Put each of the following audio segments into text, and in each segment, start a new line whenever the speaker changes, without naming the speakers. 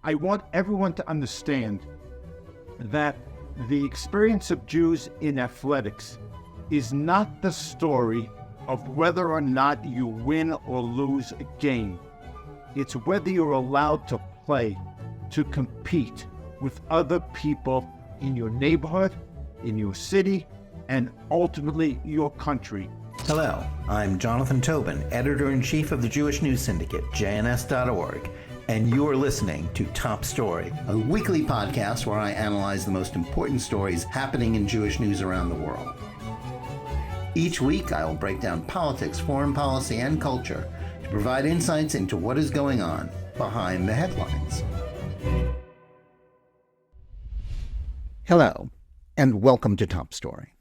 I want everyone to understand that the experience of Jews in athletics is not the story of whether or not you win or lose a game. It's whether you're allowed to play, to compete with other people in your neighborhood, in your city, and ultimately your country.
Hello, I'm Jonathan Tobin, Editor-in-Chief of the Jewish News Syndicate, JNS.org, and you're listening to Top Story, a weekly podcast where I analyze the most important stories happening in Jewish news around the world. Each week, I will break down politics, foreign policy, and culture to provide insights into what is going on behind the headlines. Hello, and welcome to Top Story.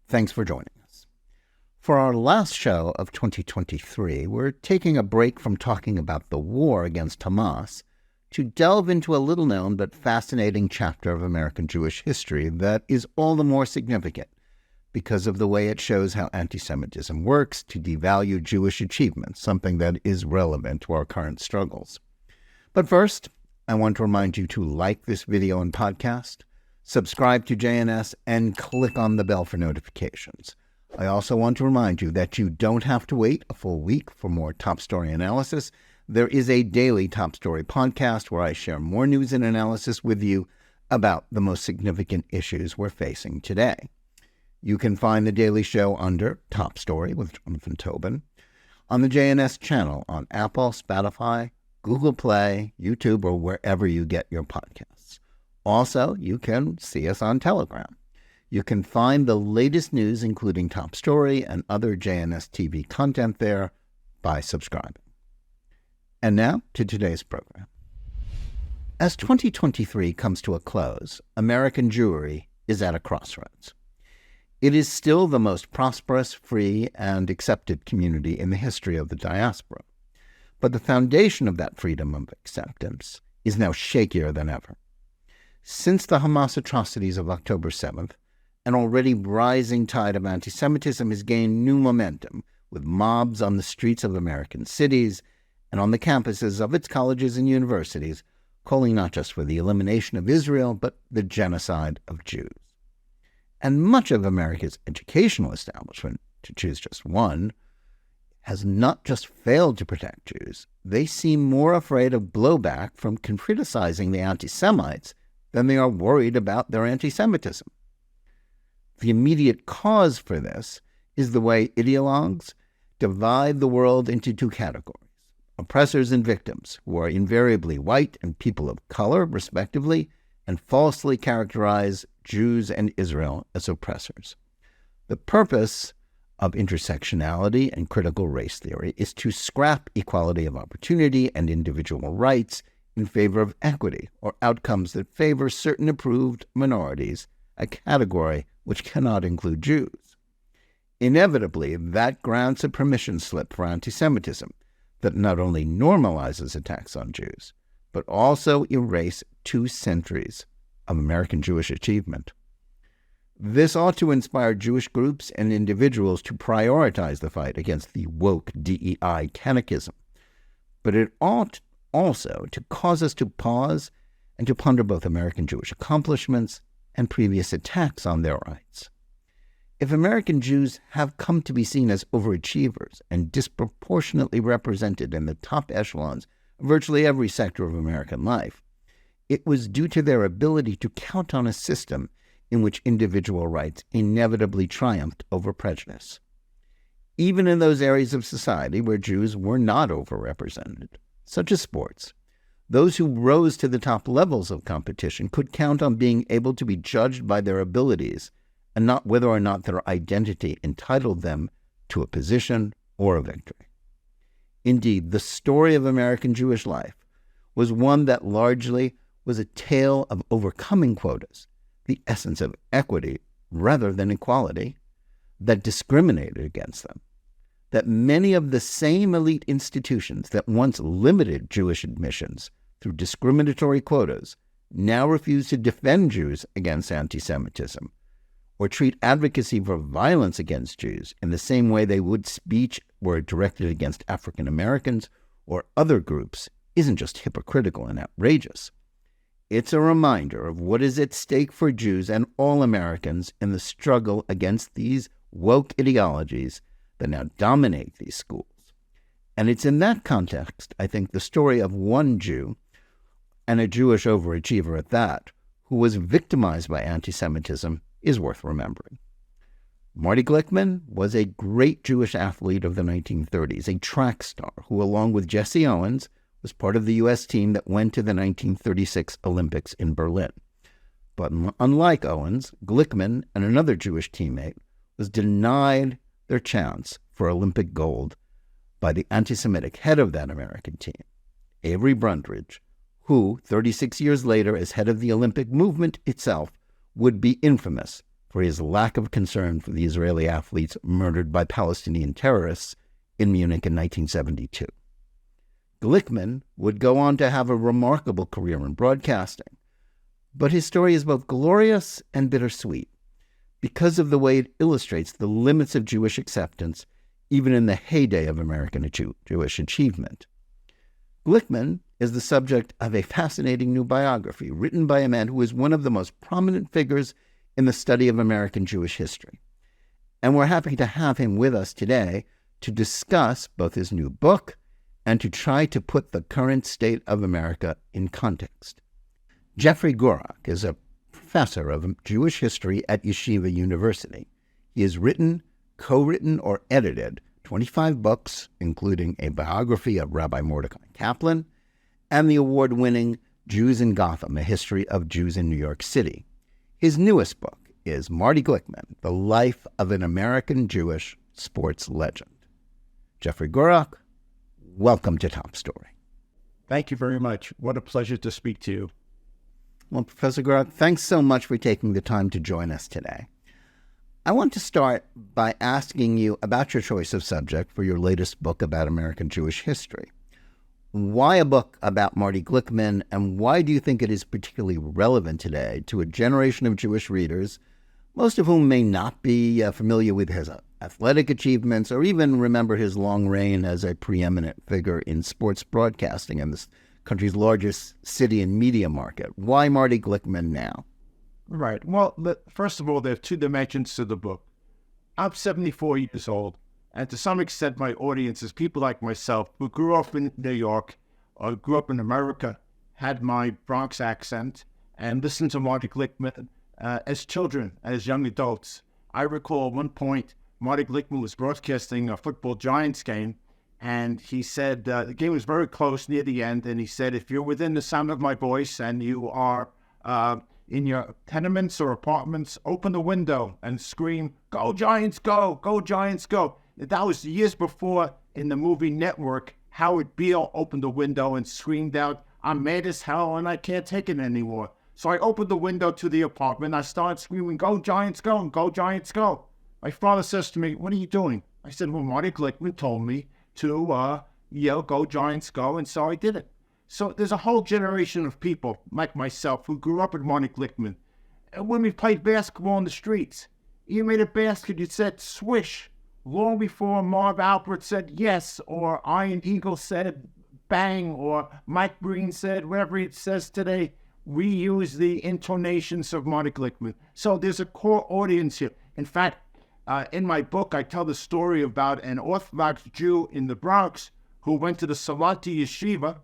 Thanks for joining us. For our last show of 2023, we're taking a break from talking about the war against Hamas to delve into a little-known but fascinating chapter of American Jewish history that is all the more significant because of the way it shows how anti-Semitism works to devalue Jewish achievements, something that is relevant to our current struggles. But first, I want to remind you to like this video and podcast, subscribe to JNS, and click on the bell for notifications. I also want to remind you that you don't have to wait a full week for more Top Story analysis. There is a daily Top Story podcast where I share more news and analysis with you about the most significant issues we're facing today. You can find the daily show under Top Story with Jonathan Tobin on the JNS channel on Apple, Spotify, Google Play, YouTube, or wherever you get your podcasts. Also, you can see us on Telegram. You can find the latest news, including Top Story and other JNS TV content there, by subscribing. And now to today's program. As 2023 comes to a close, American Jewry is at a crossroads. It is still the most prosperous, free, and accepted community in the history of the diaspora. But the foundation of that freedom of acceptance is now shakier than ever. Since the Hamas atrocities of October 7th, an already rising tide of anti-Semitism has gained new momentum, with mobs on the streets of American cities and on the campuses of its colleges and universities calling not just for the elimination of Israel, but the genocide of Jews. And much of America's educational establishment, to choose just one, has not just failed to protect Jews. They seem more afraid of blowback from criticizing the anti-Semites than they are worried about their anti-Semitism. The immediate cause for this is the way ideologues divide the world into two categories: oppressors and victims, who are invariably white and people of color, respectively, and falsely characterize Jews and Israel as oppressors. The purpose of intersectionality and critical race theory is to scrap equality of opportunity and individual rights in favor of equity, or outcomes that favor certain approved minorities, a category which cannot include Jews. Inevitably, that grants a permission slip for anti-Semitism that not only normalizes attacks on Jews, but also erase 2 centuries of American Jewish achievement. This ought to inspire Jewish groups and individuals to prioritize the fight against the woke DEI catechism, but it ought also to cause us to pause and to ponder both American Jewish accomplishments and previous attacks on their rights. If American Jews have come to be seen as overachievers and disproportionately represented in the top echelons of virtually every sector of American life, it was due to their ability to count on a system in which individual rights inevitably triumphed over prejudice. Even in those areas of society where Jews were not overrepresented, such as sports, those who rose to the top levels of competition could count on being able to be judged by their abilities and not whether or not their identity entitled them to a position or a victory. Indeed, the story of American Jewish life was one that largely was a tale of overcoming quotas, the essence of equity rather than equality, that discriminated against them, that many of the same elite institutions that once limited Jewish admissions through discriminatory quotas now refuse to defend Jews against anti-Semitism, or treat advocacy for violence against Jews in the same way they would speech were directed against African Americans or other groups, isn't just hypocritical and outrageous. It's a reminder of what is at stake for Jews and all Americans in the struggle against these woke ideologies that now dominate these schools. And it's in that context, I think, the story of one Jew, and a Jewish overachiever at that, who was victimized by anti-Semitism is worth remembering. Marty Glickman was a great Jewish athlete of the 1930s, a track star who, along with Jesse Owens, was part of the U.S. team that went to the 1936 Olympics in Berlin. But unlike Owens, Glickman and another Jewish teammate was denied their chance for Olympic gold by the anti-Semitic head of that American team, Avery Brundage, who, 36 years later, as head of the Olympic movement itself, would be infamous for his lack of concern for the Israeli athletes murdered by Palestinian terrorists in Munich in 1972. Glickman would go on to have a remarkable career in broadcasting, but his story is both glorious and bittersweet because of the way it illustrates the limits of Jewish acceptance even in the heyday of American Jewish achievement. Glickman is the subject of a fascinating new biography written by a man who is one of the most prominent figures in the study of American Jewish history. And we're happy to have him with us today to discuss both his new book and to try to put the current state of America in context. Jeffrey Gurock is a professor of Jewish history at Yeshiva University. He has written, co-written, or edited 25 books, including a biography of Rabbi Mordecai Kaplan and the award-winning Jews in Gotham, A History of Jews in New York City. His newest book is Marty Glickman, The Life of an American Jewish Sports Legend. Jeffrey Gurock, welcome to Top Story.
Thank you very much. What a pleasure to speak to you.
Well, Professor Gurock, thanks so much for taking the time to join us today. I want to start by asking you about your choice of subject for your latest book about American Jewish history. Why a book about Marty Glickman, and why do you think it is particularly relevant today to a generation of Jewish readers, most of whom may not be familiar with his athletic achievements or even remember his long reign as a preeminent figure in sports broadcasting in this country's largest city and media market? Why Marty Glickman now?
Right. Well, first of all, there are two dimensions to the book. I'm 74 years old, and to some extent my audience is people like myself who grew up in New York or grew up in America, had my Bronx accent, and listened to Marty Glickman as children, as young adults. I recall at one point Marty Glickman was broadcasting a football Giants game, and he said the game was very close near the end, and he said, if you're within the sound of my voice and you are in your tenements or apartments, open the window and scream, "Go Giants, go! Go Giants, go!" That was years before, in the movie Network, Howard Beale opened the window and screamed out, "I'm mad as hell and I can't take it anymore." So I opened the window to the apartment. I started screaming, "Go Giants, go! Go Giants, go!" My father says to me, "What are you doing?" I said, "Well, Marty Glickman told me to yell, 'Go Giants, go!' and so I did it." So there's a whole generation of people like myself who grew up with Marty Glickman. And when we played basketball in the streets, you made a basket, you said swish, long before Marv Albert said yes, or Iron Eagle said bang, or Mike Breen said whatever it says today. We use the intonations of Marty Glickman. So there's a core audience here. In fact, in my book, I tell the story about an Orthodox Jew in the Bronx who went to the Salati Yeshiva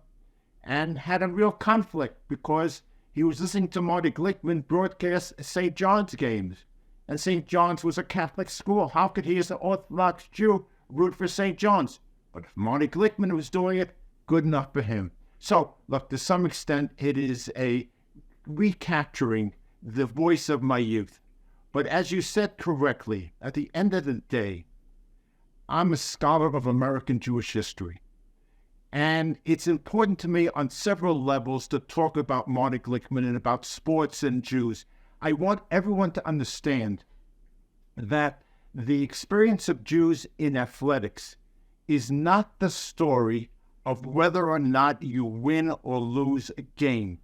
and had a real conflict because he was listening to Marty Glickman broadcast St. John's games. And St. John's was a Catholic school. How could he, as an Orthodox Jew, root for St. John's? But if Marty Glickman was doing it, good enough for him. So, look, to some extent, it is a recapturing the voice of my youth. But as you said correctly, at the end of the day, I'm a scholar of American Jewish history. And it's important to me on several levels to talk about Marty Glickman and about sports and Jews. I want everyone to understand that the experience of Jews in athletics is not the story of whether or not you win or lose a game.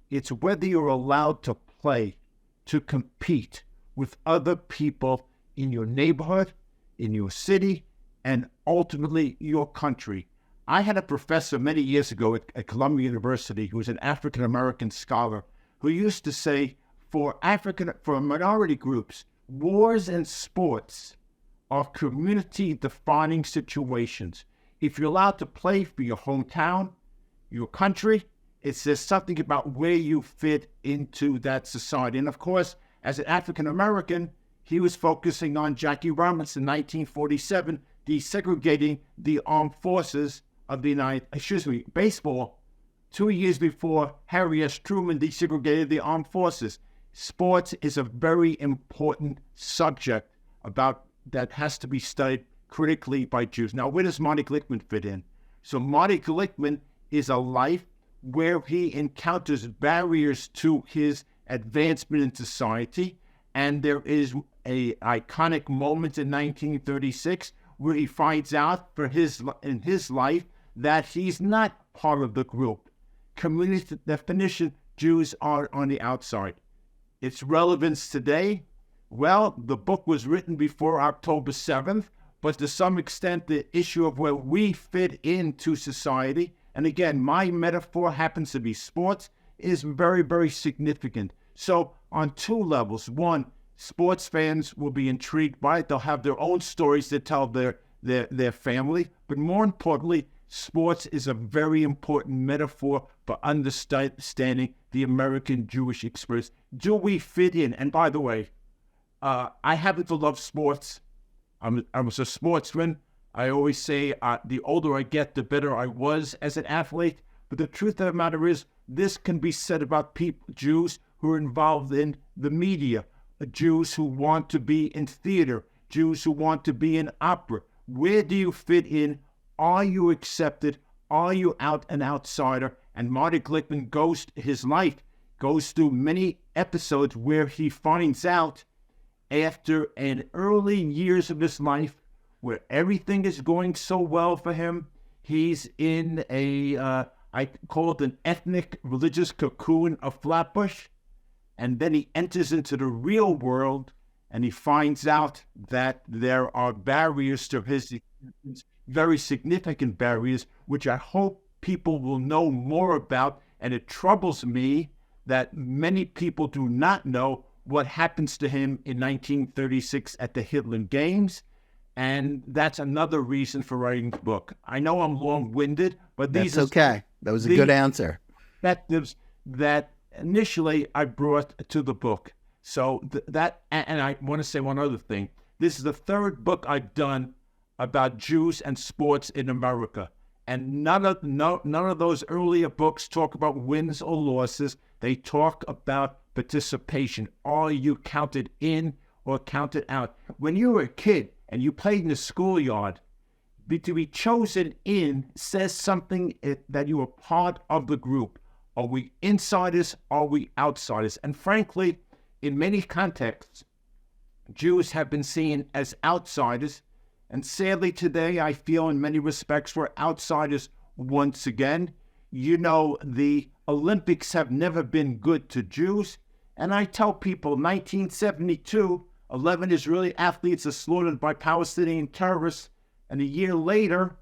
It's whether you're allowed to play, to compete with other people in your neighborhood, in your city, and ultimately your country. I had a professor many years ago at Columbia University who was an African-American scholar who used to say for minority groups, wars and sports are community-defining situations. If you're allowed to play for your hometown, your country, it says something about where you fit into that society. And of course, as an African-American, he was focusing on Jackie Robinson in 1947, desegregating the armed forces of the baseball 2 years before Harry S. Truman desegregated the armed forces. Sports is a very important subject that has to be studied critically by Jews. Now, where does Marty Glickman fit in? So Marty Glickman is a life where he encounters barriers to his advancement in society, and there is a iconic moment in 1936 where he finds out in his life that he's not part of the group. Community definition, Jews are on the outside. Its relevance today, well, the book was written before October 7th, but to some extent the issue of where we fit into society, and again, my metaphor happens to be sports, is very, very significant. So on two levels. One, sports fans will be intrigued by it. They'll have their own stories to tell their family. But more importantly, sports is a very important metaphor for understanding the American Jewish experience. Do we fit in? And by the way, I happen to love sports. I was a sportsman. I always say the older I get, the better I was as an athlete. But the truth of the matter is, this can be said about Jews who are involved in the media, Jews who want to be in theater, Jews who want to be in opera. Where do you fit in? Are you accepted? Are you an outsider? And Marty Glickman his life goes through many episodes where he finds out after an early years of his life where everything is going so well for him, he's in I call it an ethnic religious cocoon of Flatbush. And then he enters into the real world and he finds out that there are barriers to his existence, very significant barriers, which I hope people will know more about. And it troubles me that many people do not know what happens to him in 1936 at the Hitler Games. And that's another reason for writing the book. I know I'm long-winded, but
That's okay. That was a good answer.
Perspectives that initially I brought to the book. So and I want to say one other thing. This is the third book I've done about Jews and sports in America. And none of those earlier books talk about wins or losses. They talk about participation. Are you counted in or counted out? When you were a kid and you played in the schoolyard, to be chosen in says something that you are part of the group. Are we insiders? Are we outsiders? And frankly, in many contexts, Jews have been seen as outsiders. And sadly today, I feel in many respects we're outsiders once again. You know, the Olympics have never been good to Jews. And I tell people, 1972, 11 Israeli athletes are slaughtered by Palestinian terrorists. And a year later,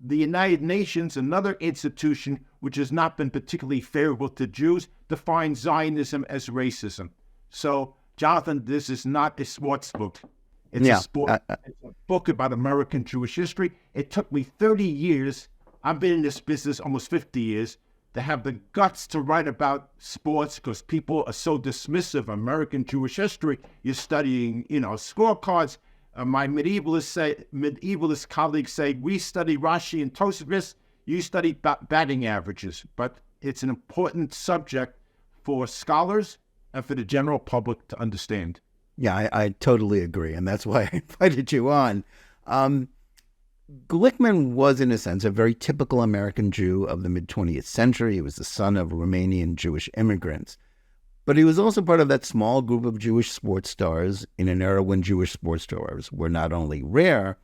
the United Nations, another institution which has not been particularly favorable to Jews, defines Zionism as racism. So, Jonathan, this is not a sports book. It's a book about American Jewish history. It took me 30 years, I've been in this business almost 50 years, to have the guts to write about sports because people are so dismissive of American Jewish history. You're studying, scorecards. My medievalist colleagues say, we study Rashi and Tosafos, you study batting averages. But it's an important subject for scholars and for the general public to understand.
Yeah, I totally agree. And that's why I invited you on. Glickman was, in a sense, a very typical American Jew of the mid-20th century. He was the son of Romanian Jewish immigrants. But he was also part of that small group of Jewish sports stars in an era when Jewish sports stars were not only rare,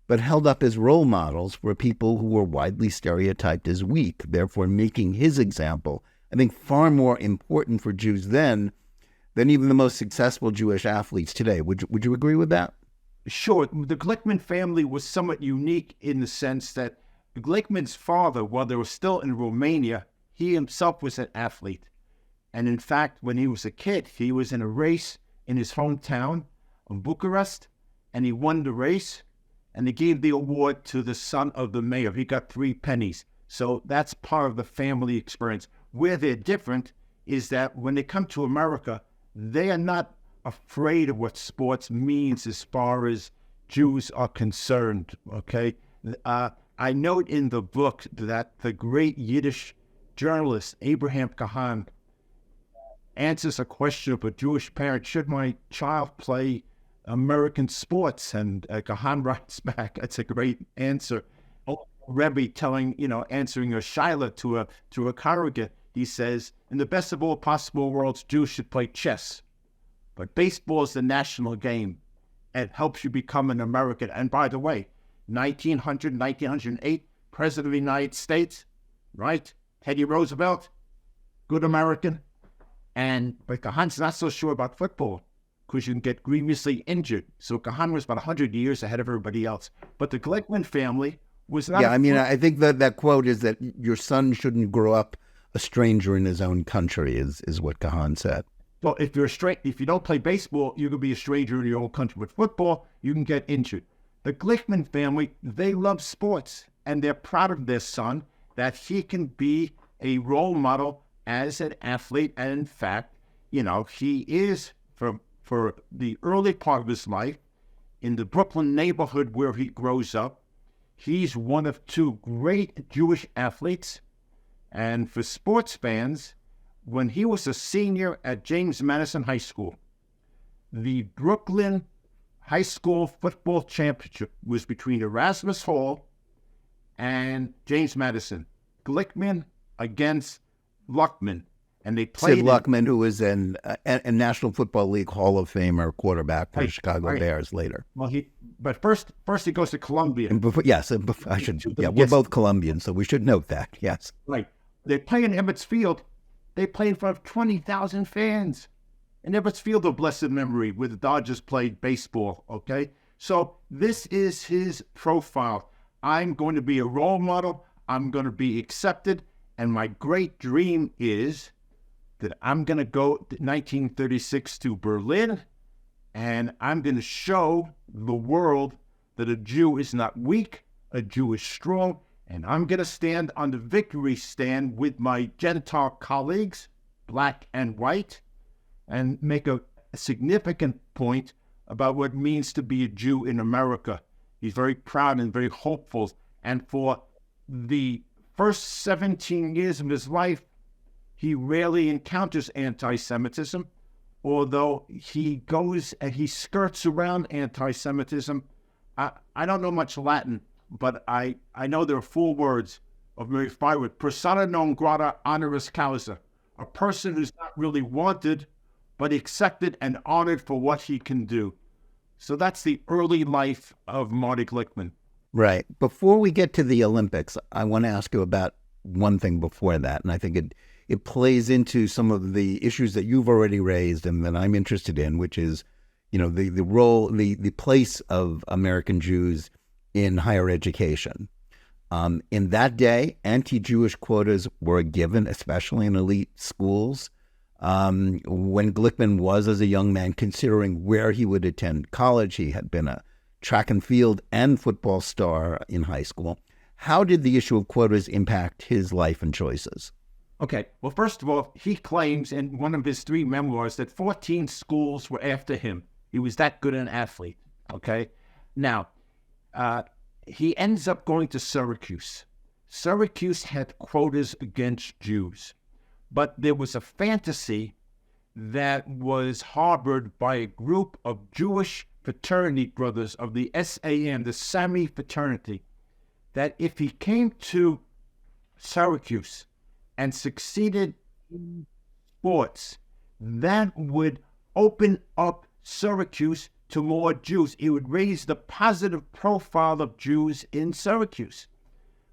but held up as role models for people who were widely stereotyped as weak, therefore making his example, I think, far more important for Jews then than even the most successful Jewish athletes today. Would you agree with that?
Sure. The Glickman family was somewhat unique in the sense that Glickman's father, while they were still in Romania, he himself was an athlete. And in fact, when he was a kid, he was in a race in his hometown of Bucharest, and he won the race, and they gave the award to the son of the mayor. He got 3 pennies. So that's part of the family experience. Where they're different is that when they come to America, they are not afraid of what sports means as far as Jews are concerned, okay? I note in the book that the great Yiddish journalist Abraham Kahan answers a question of a Jewish parent: should my child play American sports? And Kahan writes back, that's a great answer. Rebbe answering a shaila to a congregant, he says, in the best of all possible worlds, Jews should play chess. But baseball is the national game. It helps you become an American. And by the way, 1908, President of the United States, right? Teddy Roosevelt, good American. But Kahan's not so sure about football because you can get grievously injured. So Kahan was about 100 years ahead of everybody else. But the Glickman family was not...
Yeah, I think that quote is that your son shouldn't grow up a stranger in his own country, is what Kahan said.
Well, if you don't play baseball, you can be a stranger in your own country. With football, you can get injured. The Glickman family, they love sports, and they're proud of their son that he can be a role model as an athlete. And in fact, he is, for the early part of his life, in the Brooklyn neighborhood where he grows up, he's one of 2 great Jewish athletes. And for sports fans, when he was a senior at James Madison High School, the Brooklyn High School football championship was between Erasmus Hall and James Madison. Glickman against Luckman. And they played... Sid
Luckman, who was a National Football League Hall of Famer quarterback for the Chicago Bears later.
Well, but first he goes to Columbia.
We're both Colombians, so we should note that, yes.
Right. They play in Ebbets Field. They play in front of 20,000 fans. In Ebbets Field of blessed memory, where the Dodgers played baseball, okay? So this is his profile. I'm going to be a role model. I'm going to be accepted. And my great dream is that I'm going to go 1936 to Berlin, and I'm going to show the world that a Jew is not weak, a Jew is strong, and I'm going to stand on the victory stand with my Gentile colleagues, black and white, and make a significant point about what it means to be a Jew in America. He's very proud and very hopeful. And for the first 17 years of his life, he rarely encounters anti-Semitism, although he goes and he skirts around anti-Semitism. I don't know much Latin, but I know there are 4 words of Mary Firewood: persona non grata honoris causa, a person who's not really wanted, but accepted and honored for what he can do. So that's the early life of Marty Glickman.
Right. Before we get to the Olympics, I want to ask you about one thing before that, and I think it plays into some of the issues that you've already raised and that I'm interested in, which is, the role, the place of American Jews in higher education. In that day, anti-Jewish quotas were given, especially in elite schools. When Glickman was, as a young man, considering where he would attend college, he had been a track and field and football star in high school. How did the issue of quotas impact his life and choices?
Okay, well, first of all, he claims in one of his 3 memoirs that 14 schools were after him. He was that good an athlete, okay? Now, he ends up going to Syracuse. Syracuse had quotas against Jews, but there was a fantasy that was harbored by a group of Jewish fraternity brothers of the SAM, the Sami fraternity, that if he came to Syracuse and succeeded in sports, that would open up Syracuse to more Jews. It would raise the positive profile of Jews in Syracuse.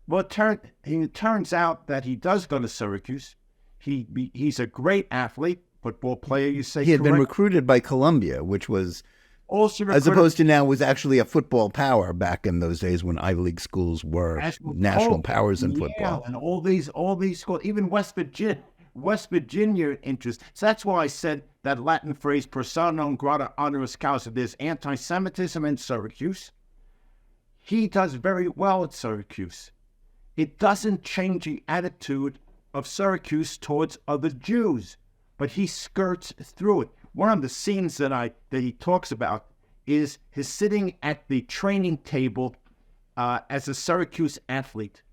Well, it turns out that he does go to Syracuse. He's a great athlete, football player, you say.
He had been recruited by Columbia, which was
also
as opposed to now was actually a football power back in those days when Ivy League schools were national powers in football.
And all these schools, even West Virginia interest. So that's why I said that Latin phrase persona non grata honoris causa. There's anti-Semitism in Syracuse. He does very well at Syracuse. It doesn't change the attitude of Syracuse towards other Jews, but he skirts through it. One of the scenes that he talks about is his sitting at the training table as a Syracuse athlete.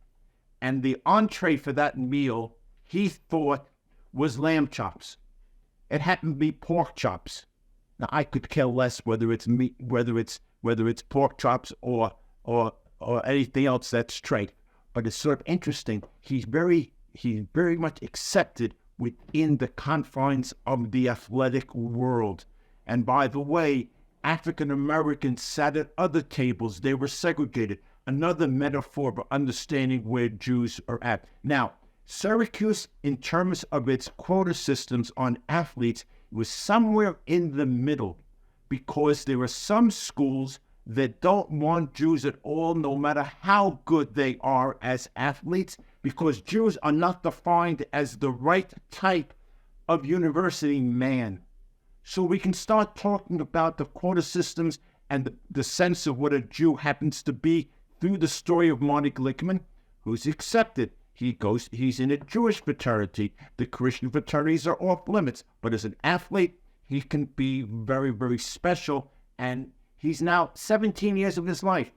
And the entree for that meal, he thought, was lamb chops. It happened to be pork chops. Now, I could care less whether it's meat, whether it's pork chops or anything else that's straight. But it's sort of interesting. He's very much accepted within the confines of the athletic world. And by the way, African Americans sat at other tables. They were segregated. Another metaphor for understanding where Jews are at. Now, Syracuse, in terms of its quota systems on athletes, was somewhere in the middle, because there are some schools that don't want Jews at all, no matter how good they are as athletes, because Jews are not defined as the right type of university man. So we can start talking about the quota systems and the sense of what a Jew happens to be through the story of Marty Glickman, who's accepted. He's in a Jewish fraternity. The Christian fraternities are off limits. But as an athlete, he can be very, very special. And he's now 17 years of his life.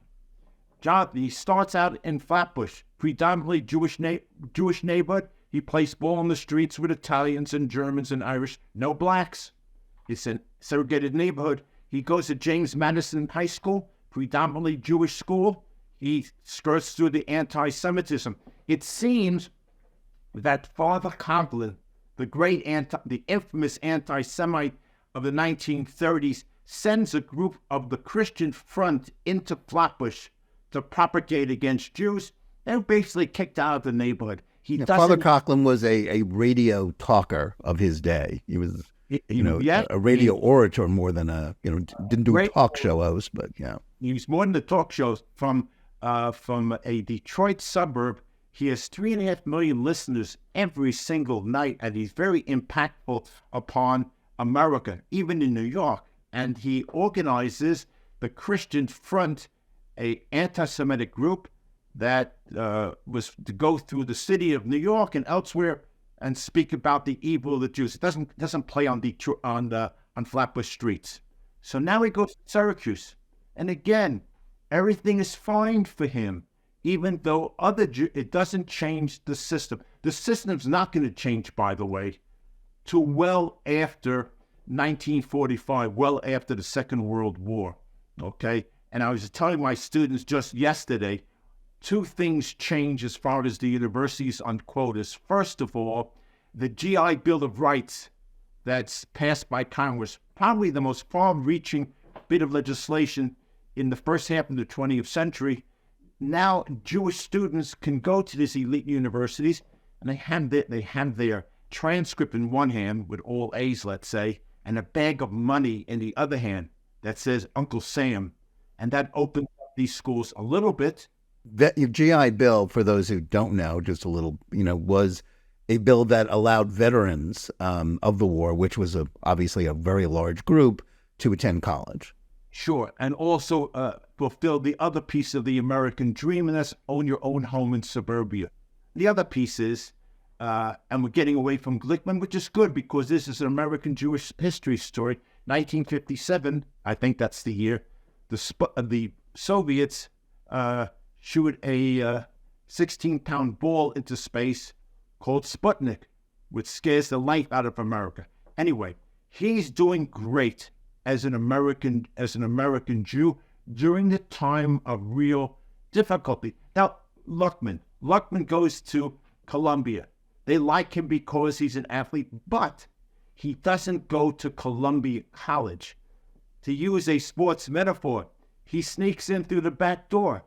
Jonathan, he starts out in Flatbush, predominantly Jewish neighborhood. He plays ball on the streets with Italians and Germans and Irish. No blacks. It's a segregated neighborhood. He goes to James Madison High School, predominantly Jewish school. He skirts through the anti-Semitism. It seems that Father Conklin, the infamous anti-Semite of the 1930s, sends a group of the Christian Front into Flatbush to propagate against Jews. They were basically kicked out of the neighborhood.
Father Conklin was a radio talker of his day. He was, a radio orator more than didn't do talk show host, but yeah.
He was more than the talk shows. From a Detroit suburb, he has 3.5 million listeners every single night, and he's very impactful upon America, even in New York. And he organizes the Christian Front, a anti-Semitic group that was to go through the city of New York and elsewhere and speak about the evil of the Jews. It doesn't play on Flatbush streets. So now he goes to Syracuse, and again, everything is fine for him, even though it doesn't change the system. The system's not going to change, by the way, till well after 1945, well after the Second World War, okay? And I was telling my students just yesterday, two things change as far as the universities on quotas. First of all, the GI Bill of Rights that's passed by Congress, probably the most far-reaching bit of legislation in the first half of the 20th century. Now Jewish students can go to these elite universities, and they have their transcript in one hand with all A's, let's say, and a bag of money in the other hand that says Uncle Sam. And that opened up these schools a little bit.
That GI Bill, for those who don't know, just a little, was a bill that allowed veterans of the war, which was obviously a very large group, to attend college.
Sure, and also fulfill the other piece of the American dream, and that's own your own home in suburbia. The other piece is, and we're getting away from Glickman, which is good because this is an American Jewish history story. 1957, I think that's the year, the Soviets shoot a 16-pound ball into space called Sputnik, which scares the life out of America. Anyway, he's doing great as an American Jew during the time of real difficulty. Now, Luckman goes to Columbia. They like him because he's an athlete, but he doesn't go to Columbia College. To use a sports metaphor, he sneaks in through the back door.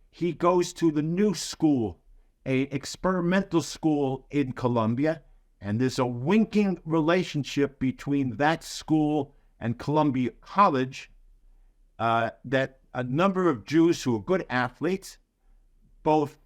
He goes to the new school, an experimental school in Columbia, and there's a winking relationship between that school and Columbia College that a number of Jews who are good athletes, both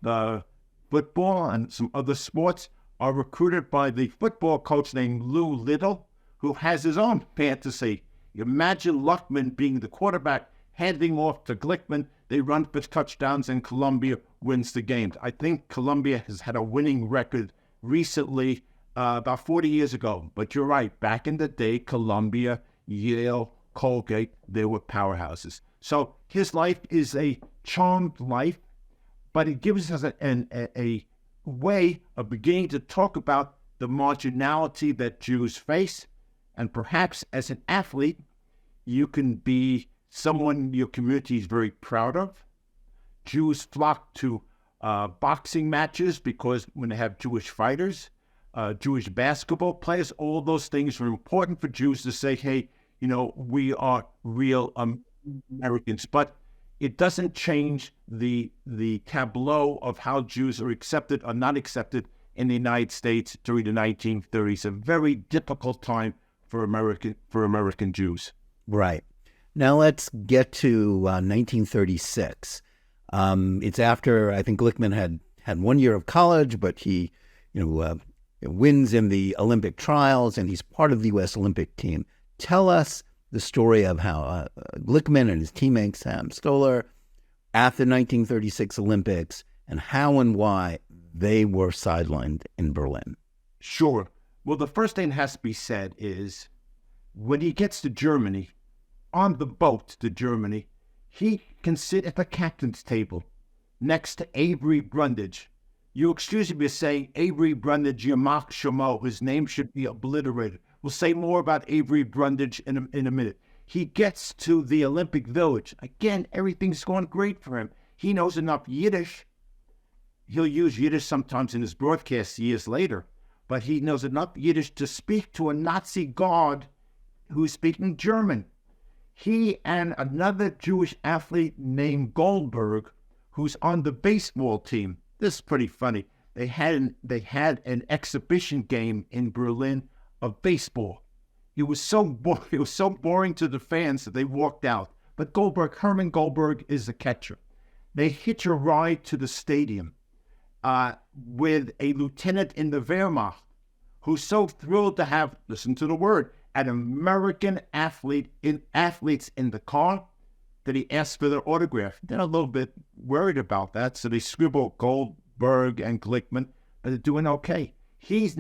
football and some other sports, are recruited by the football coach named Lou Little, who has his own fantasy. Imagine Luckman being the quarterback, handing off to Glickman. They run for touchdowns, and Columbia wins the games. I think Columbia has had a winning record recently, about 40 years ago. But you're right. Back in the day, Columbia, Yale, Colgate, they were powerhouses. So his life is a charmed life, but it gives us a way of beginning to talk about the marginality that Jews face. And perhaps as an athlete, you can be someone your community is very proud of. Jews flock to boxing matches because when they have Jewish fighters, Jewish basketball players, all those things are important for Jews to say, hey, we are real Americans. But it doesn't change the tableau of how Jews are accepted or not accepted in the United States during the 1930s. A very difficult time for American Jews.
Right. Now let's get to 1936. It's after, I think Glickman had 1 year of college, but he, wins in the Olympic trials, and he's part of the U.S. Olympic team. Tell us the story of how Glickman and his teammate Sam Stoller at the 1936 Olympics, and how and why they were sidelined in Berlin.
Sure. Well, the first thing that has to be said is when he gets to Germany, on the boat to Germany, he can sit at the captain's table next to Avery Brundage. You excuse me for saying Avery Brundage, Yamak Shamo, his name should be obliterated. We'll say more about Avery Brundage in a minute. He gets to the Olympic Village. Again, everything's going great for him. He knows enough Yiddish. He'll use Yiddish sometimes in his broadcasts years later, but he knows enough Yiddish to speak to a Nazi guard who's speaking German. He and another Jewish athlete named Goldberg, who's on the baseball team. This is pretty funny. They had an exhibition game in Berlin of baseball. It was so boring to the fans that they walked out. But Herman Goldberg is the catcher. They hitch a ride to the stadium with a lieutenant in the Wehrmacht who's so thrilled to have, listen to the word, an American athletes in the car that he asked for their autograph. They're a little bit worried about that, so they scribble Goldberg and Glickman, but they're doing okay. He's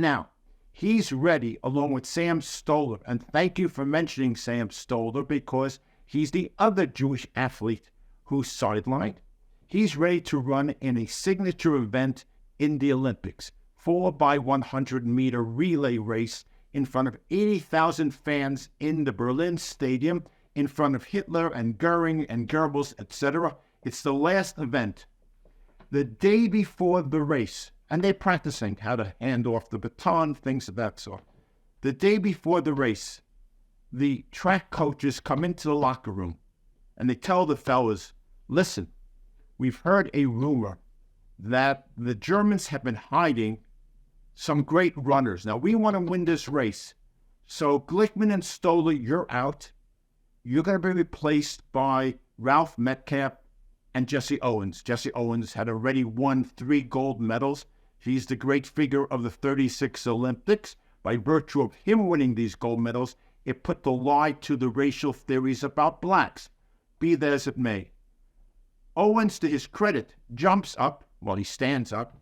ready along with Sam Stoller, and thank you for mentioning Sam Stoller because he's the other Jewish athlete who's sidelined. He's ready to run in a signature event in the Olympics, 4x100 meter relay race in front of 80,000 fans in the Berlin Stadium, in front of Hitler and Goering and Goebbels, etc. It's the last event. The day before the race, and they're practicing how to hand off the baton, things of that sort. The day before the race, the track coaches come into the locker room and they tell the fellas, listen, we've heard a rumor that the Germans have been hiding some great runners. Now, we want to win this race. So Glickman and Stoller, you're out. You're going to be replaced by Ralph Metcalf and Jesse Owens. Jesse Owens had already won 3 gold medals. He's the great figure of the 36 Olympics. By virtue of him winning these gold medals, it put the lie to the racial theories about blacks. Be that as it may. Owens, to his credit, jumps up, he stands up,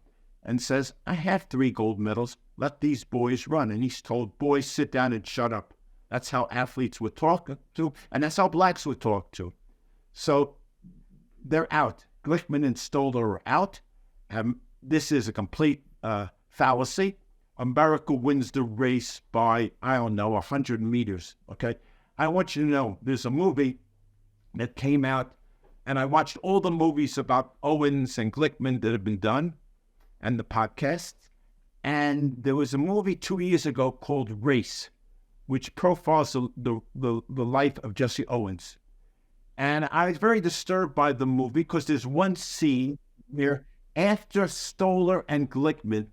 and says, I have 3 gold medals. Let these boys run. And he's told, boys, sit down and shut up. That's how athletes were talked to, and that's how blacks were talked to. So they're out. Glickman and Stoller are out. This is a complete fallacy. America wins the race by, 100 meters, okay? I want you to know, there's a movie that came out, and I watched all the movies about Owens and Glickman that have been done, and the podcasts, and there was a movie 2 years ago called Race, which profiles the life of Jesse Owens. And I was very disturbed by the movie because there's one scene where after Stoller and Glickman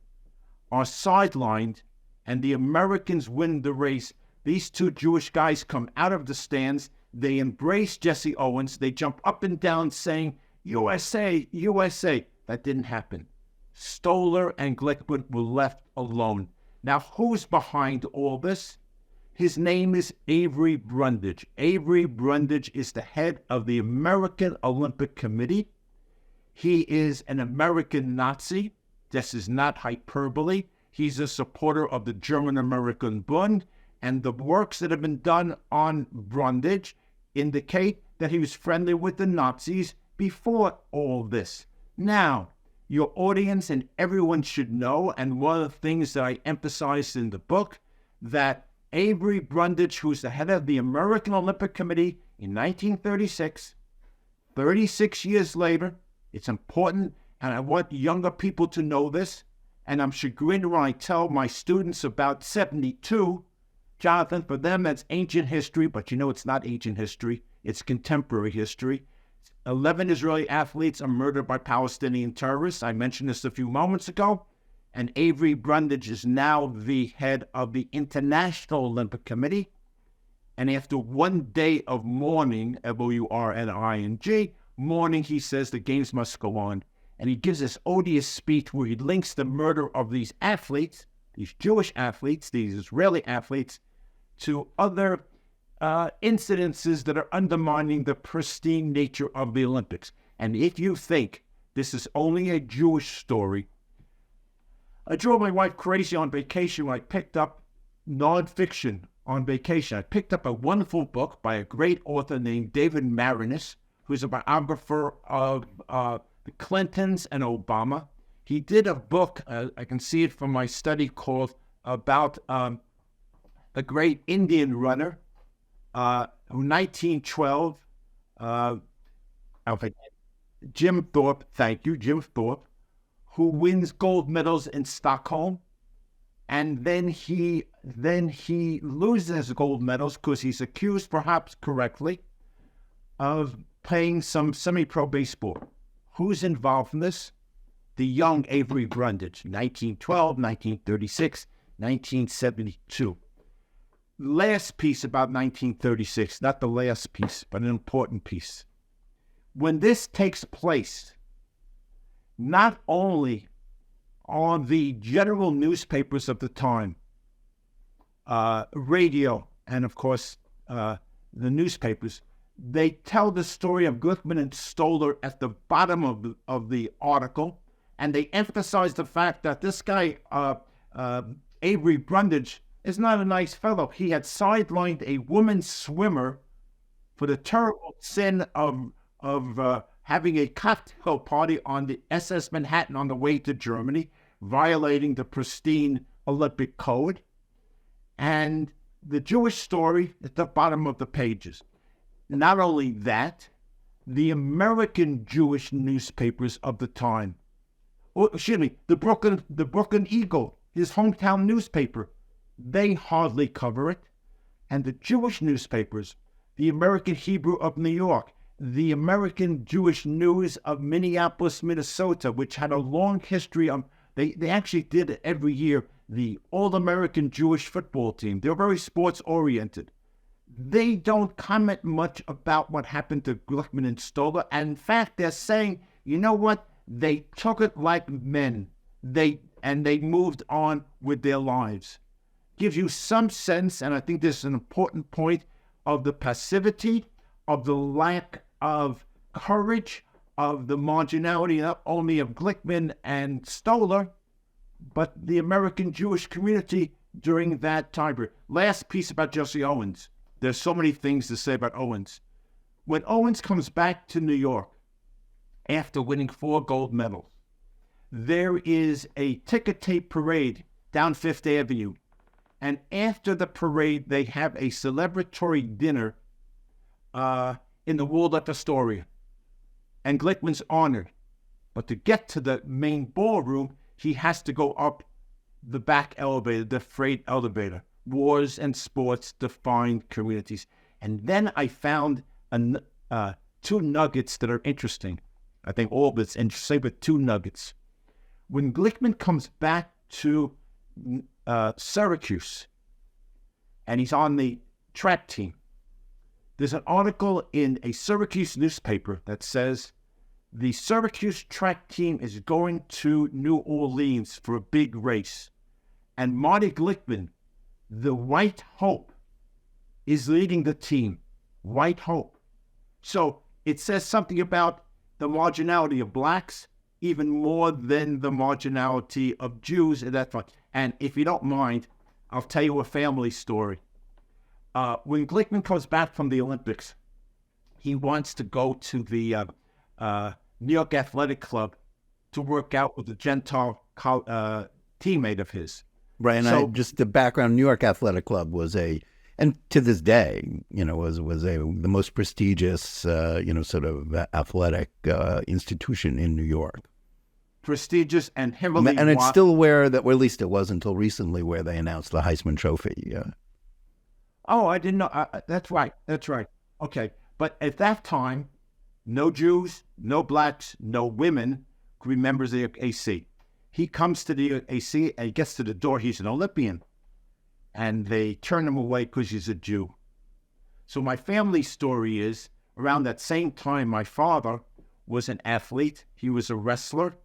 are sidelined and the Americans win the race, these 2 Jewish guys come out of the stands. They embrace Jesse Owens. They jump up and down saying, USA, USA. That didn't happen. Stoller and Glickman were left alone. Now, who's behind all this? His name is Avery Brundage. Avery Brundage is the head of the American Olympic Committee. He is an American Nazi. This is not hyperbole. He's a supporter of the German-American Bund, and the works that have been done on Brundage indicate that he was friendly with the Nazis before all this. Now, your audience and everyone should know, and one of the things that I emphasized in the book, that Avery Brundage, who's the head of the American Olympic Committee in 1936, 36 years later, it's important, and I want younger people to know this, and I'm chagrined when I tell my students about 72, Jonathan, for them that's ancient history, but you know it's not ancient history, it's contemporary history. 11 Israeli athletes are murdered by Palestinian terrorists. I mentioned this a few moments ago. And Avery Brundage is now the head of the International Olympic Committee. And after one day of mourning, mourning, mourning, he says the games must go on. And he gives this odious speech where he links the murder of these athletes, these Jewish athletes, these Israeli athletes, to other incidences that are undermining the pristine nature of the Olympics. And if you think this is only a Jewish story, I drove my wife crazy on vacation when I picked up nonfiction on vacation. I picked up a wonderful book by a great author named David Marinis, who's a biographer of the Clintons and Obama. He did a book, I can see it from my study, called about the great Indian runner, 1912, Jim Thorpe, thank you, Jim Thorpe, who wins gold medals in Stockholm, and then he loses gold medals because he's accused, perhaps correctly, of playing some semi-pro baseball. Who's involved in this? The young Avery Brundage, 1912, 1936, 1972. Last piece about 1936, not the last piece, but an important piece. When this takes place, not only on the general newspapers of the time, radio, and of course the newspapers, they tell the story of Glickman and Stoller at the bottom of the article, and they emphasize the fact that this guy, Avery Brundage, is not a nice fellow. He had sidelined a woman swimmer for the terrible sin of having a cocktail party on the SS Manhattan on the way to Germany, violating the pristine Olympic code. And the Jewish story at the bottom of the pages. Not only that, the American Jewish newspapers of the time, the Brooklyn Eagle, his hometown newspaper, they hardly cover it. And the Jewish newspapers, the American Hebrew of New York, the American Jewish News of Minneapolis, Minnesota, which had a long history of, they actually did it every year, the All-American Jewish football team. They're very sports-oriented. They don't comment much about what happened to Glickman and Stoller. And in fact, they're saying, you know what? They took it like men. They moved on with their lives. Gives you some sense, and I think this is an important point, of the passivity, of the lack of courage, of the marginality not only of Glickman and Stoller, but the American Jewish community during that time period. Last piece about Jesse Owens. There's so many things to say about Owens. When Owens comes back to New York after winning 4 gold medals, there is a ticker tape parade down Fifth Avenue. And after the parade, they have a celebratory dinner in the Waldorf Astoria. And Glickman's honored. But to get to the main ballroom, he has to go up the back elevator, the freight elevator. Wars and sports define communities. And then I found 2 nuggets that are interesting. I think all of it's interesting, but 2 nuggets. When Glickman comes back to Syracuse, and he's on the track team, There's an article in a Syracuse newspaper that says the Syracuse track team is going to New Orleans for a big race. And Marty Glickman, the White Hope, is leading the team. White Hope. So it says something about the marginality of blacks, even more than the marginality of Jews at that point. And if you don't mind, I'll tell you a family story. When Glickman comes back from the Olympics, he wants to go to the New York Athletic Club to work out with a Gentile teammate of his.
Right, and
So-
just the background, New York Athletic Club was and to this day, was the most prestigious, sort of athletic institution in New York.
Prestigious and heavily...
And it's still at least it was until recently, where they announced the Heisman Trophy.
Oh, I didn't know. That's right. Okay. But at that time, no Jews, no blacks, no women could be members of the AC. He comes to the AC and he gets to the door. He's an Olympian. And they turn him away because he's a Jew. So my family story is, around that same time, my father was an athlete. He was a wrestler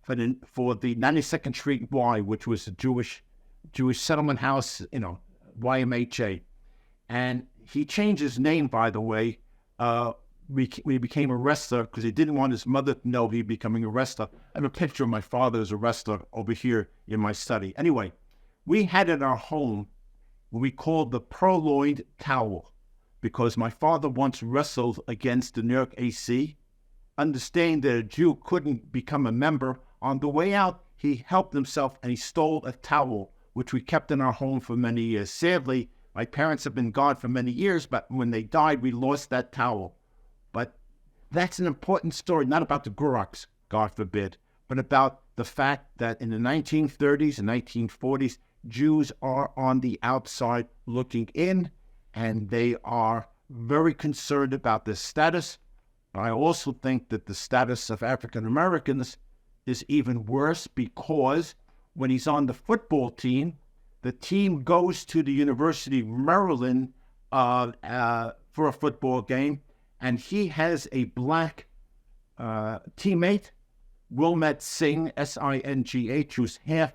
for the 92nd Street Y, which was a Jewish settlement house, YMHA. And he changed his name, by the way. We became a wrestler because he didn't want his mother to know he'd becoming a wrestler. I have a picture of my father as a wrestler over here in my study. Anyway, we had in our home what we called the purloined towel, because my father once wrestled against the New York AC. Understanding that a Jew couldn't become a member, on the way out, he helped himself and he stole a towel, which we kept in our home for many years. Sadly, my parents have been gone for many years, but when they died, we lost that towel. But that's an important story, not about the Gurocks, God forbid, but about the fact that in the 1930s and 1940s, Jews are on the outside looking in, and they are very concerned about their status. I also think that the status of African Americans is even worse, because when he's on the football team, the team goes to the University of Maryland for a football game, and he has a black teammate, Wilmette Singh, S-I-N-G-H, who's half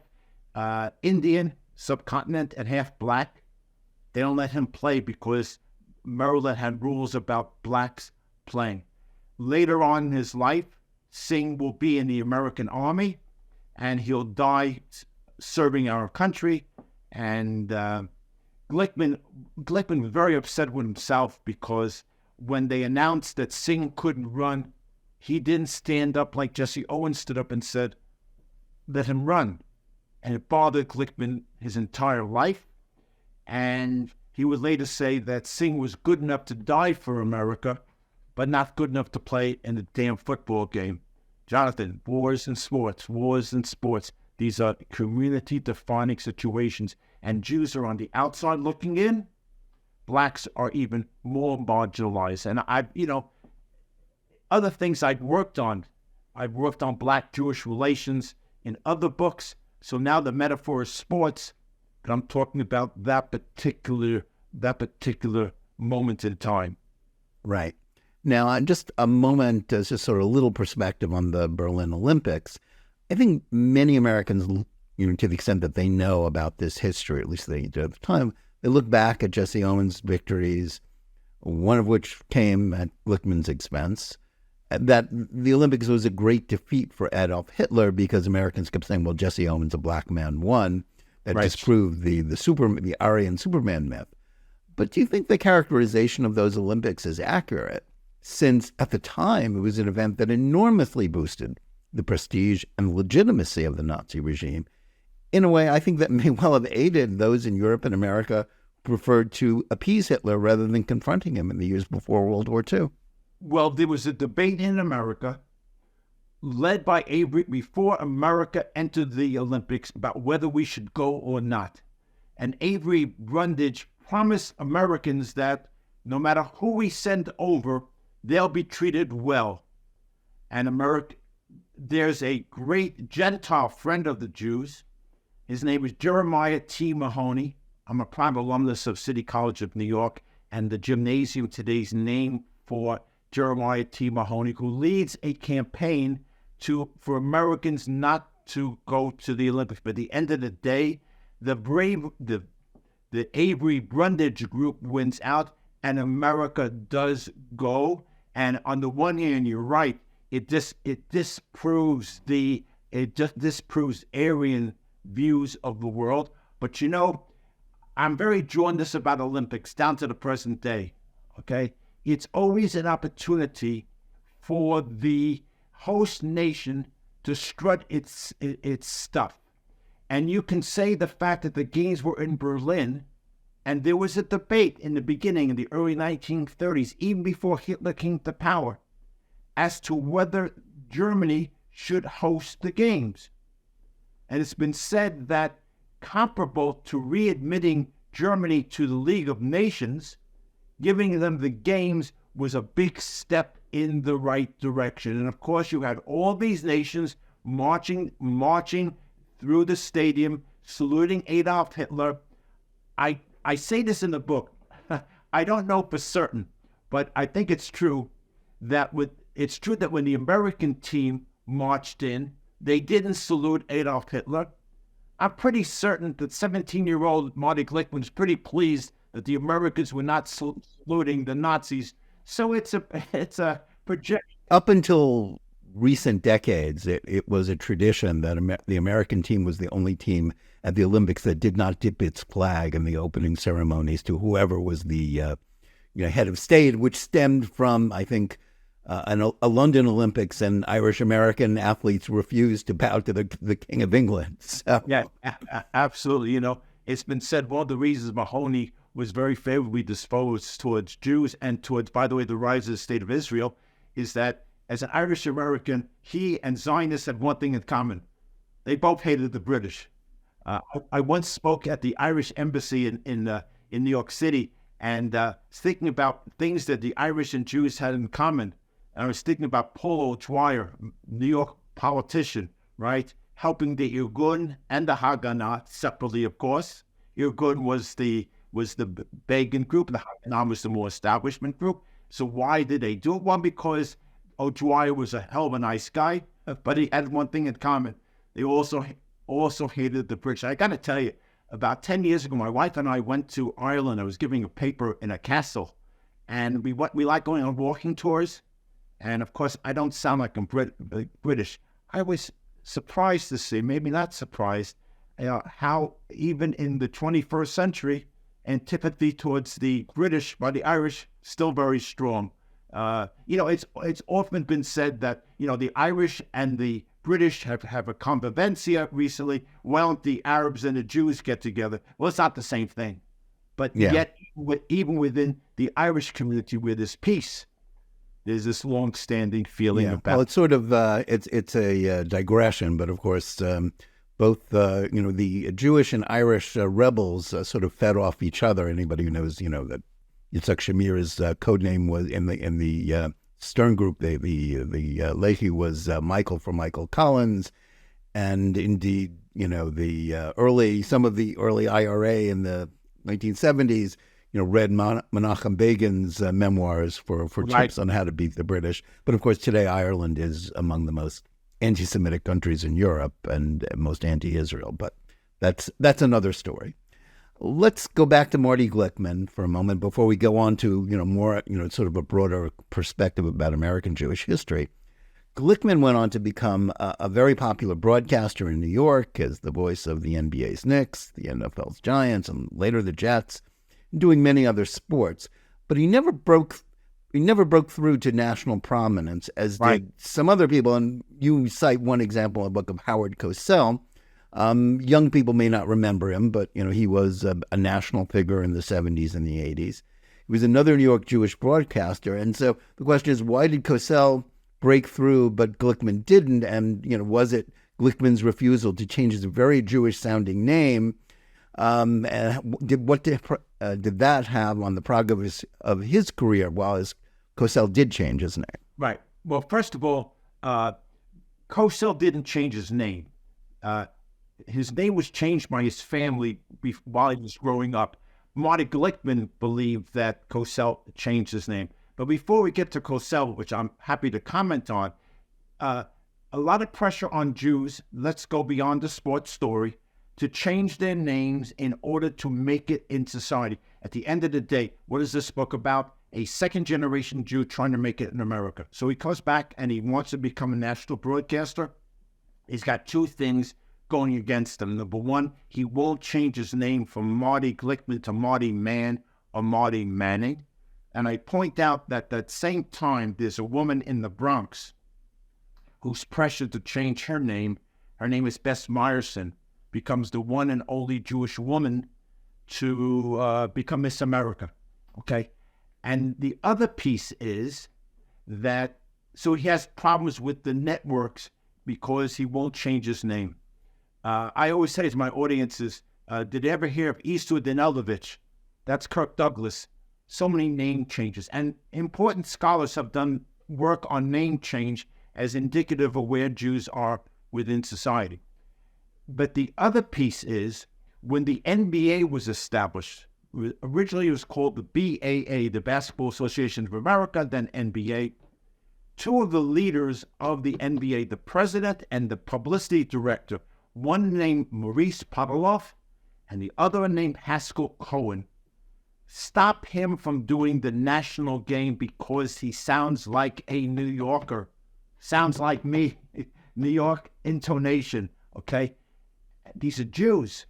Indian, subcontinent, and half black. They don't let him play because Maryland had rules about blacks playing. Later on in his life, Singh will be in the American Army, and he'll die serving our country. And Glickman was very upset with himself, because when they announced that Singh couldn't run, he didn't stand up like Jesse Owens stood up and said, let him run. And it bothered Glickman his entire life. And he would later say that Singh was good enough to die for America, but not good enough to play in the damn football game. Jonathan, wars and sports. These are community-defining situations, and Jews are on the outside looking in. Blacks are even more marginalized. And other things I've worked on Black-Jewish relations in other books. So now the metaphor is sports, but I'm talking about that particular moment in time.
Right. Now, just a moment, just sort of a little perspective on the Berlin Olympics. I think many Americans, to the extent that they know about this history, at least they did at the time, they look back at Jesse Owens' victories, one of which came at Glickman's expense, that the Olympics was a great defeat for Adolf Hitler, because Americans kept saying, well, Jesse Owens, a black man, won. That
Right.
disproved the Aryan Superman myth. But do you think the characterization of those Olympics is accurate, since at the time it was an event that enormously boosted the prestige and legitimacy of the Nazi regime? In a way, I think that may well have aided those in Europe and America who preferred to appease Hitler rather than confronting him in the years before World War II.
Well, there was a debate in America led by Avery before America entered the Olympics about whether we should go or not. And Avery Brundage promised Americans that no matter who we send over, they'll be treated well. And there's a great Gentile friend of the Jews. His name is Jeremiah T. Mahoney. I'm a prime alumnus of City College of New York, and the gymnasium today is named for Jeremiah T. Mahoney, who leads a campaign for Americans not to go to the Olympics. But at the end of the day, the Avery Brundage group wins out, and America does go. And on the one hand, you're right, it disproves Aryan views of the world. But I'm very jaundiced about Olympics down to the present day. Okay, it's always an opportunity for the host nation to strut its stuff. And you can say the fact that the games were in Berlin, and there was a debate in the beginning, in the early 1930s, even before Hitler came to power, as to whether Germany should host the games. And it's been said that comparable to readmitting Germany to the League of Nations, giving them the games was a big step in the right direction. And of course, you had all these nations marching through the stadium, saluting Adolf Hitler. I say this in the book. I don't know for certain, but I think it's true that when the American team marched in, they didn't salute Adolf Hitler. I'm pretty certain that 17-year-old Marty Glickman was pretty pleased that the Americans were not saluting the Nazis. So it's a projection.
Up until recent decades, it was a tradition that the American team was the only team at the Olympics that did not dip its flag in the opening ceremonies to whoever was the head of state, which stemmed from, I think, a London Olympics, and Irish American athletes refused to bow to the King of England. So.
Yeah, absolutely. It's been said one of the reasons Mahoney was very favorably disposed towards Jews and towards, by the way, the rise of the State of Israel, is that as an Irish American, he and Zionists had one thing in common. They both hated the British. I once spoke at the Irish embassy in New York City, and thinking about things that the Irish and Jews had in common. And I was thinking about Paul O'Dwyer, New York politician, right? Helping the Irgun and the Haganah separately, of course. Irgun was the Begin group, and the Haganah was the more establishment group. So why did they do it? One, because O'Dwyer was a hell of a nice guy, but he had one thing in common. They also hated the British. I got to tell you, about 10 years ago, my wife and I went to Ireland. I was giving a paper in a castle, and we like going on walking tours. And of course, I don't sound like I'm British. I was surprised to see, maybe not surprised, how even in the 21st century, antipathy towards the British by the Irish still very strong. It's often been said that the Irish and the British have a convivencia recently. Why don't the Arabs and the Jews get together? Well, it's not the same thing. But yet, even within the Irish community where there's peace, there's this long-standing feeling about.
Well, it's sort of it's a digression, but of course, both the Jewish and Irish rebels sort of fed off each other. Anybody who knows, that Yitzhak Shamir's code name was in the Stern group. The Leahy was Michael for Michael Collins, and indeed, some of the early IRA in the 1970s. Read Menachem Begin's memoirs for tips on how to beat the British. But of course, today Ireland is among the most anti-Semitic countries in Europe and most anti-Israel. But that's another story. Let's go back to Marty Glickman for a moment before we go on to more sort of a broader perspective about American Jewish history. Glickman went on to become a very popular broadcaster in New York as the voice of the NBA's Knicks, the NFL's Giants, and later the Jets, doing many other sports, but he never broke through to national prominence, as did some other people. And you cite one example in the book of Howard Cosell. Young people may not remember him, but he was a national figure in the 70s and the 80s. He was another New York Jewish broadcaster, and so the question is, why did Cosell break through, but Glickman didn't? And was it Glickman's refusal to change his very Jewish-sounding name? And did that have on the progress of his career, while Cosell did change his name?
Right. Well, first of all, Cosell didn't change his name. His name was changed by his family while he was growing up. Marty Glickman believed that Cosell changed his name. But before we get to Cosell, which I'm happy to comment on, a lot of pressure on Jews, let's go beyond the sports story, to change their names in order to make it in society. At the end of the day, what is this book about? A second-generation Jew trying to make it in America. So he comes back and he wants to become a national broadcaster. He's got two things going against him. Number one, he won't change his name from Marty Glickman to Marty Mann or Marty Manning. And I point out that at the same time, there's a woman in the Bronx who's pressured to change her name. Her name is Bess Meyerson, becomes the one and only Jewish woman to become Miss America, okay? And the other piece is that, so he has problems with the networks because he won't change his name. I always say to my audiences, did you ever hear of Eastwood Danielovich? That's Kirk Douglas. So many name changes. And important scholars have done work on name change as indicative of where Jews are within society. But the other piece is, when the NBA was established, originally it was called the BAA, the Basketball Association of America, then NBA. Two of the leaders of the NBA, the president and the publicity director, one named Maurice Podoloff and the other named Haskell Cohen, stop him from doing the national game because he sounds like a New Yorker. Sounds like me, New York intonation, okay? These are Jews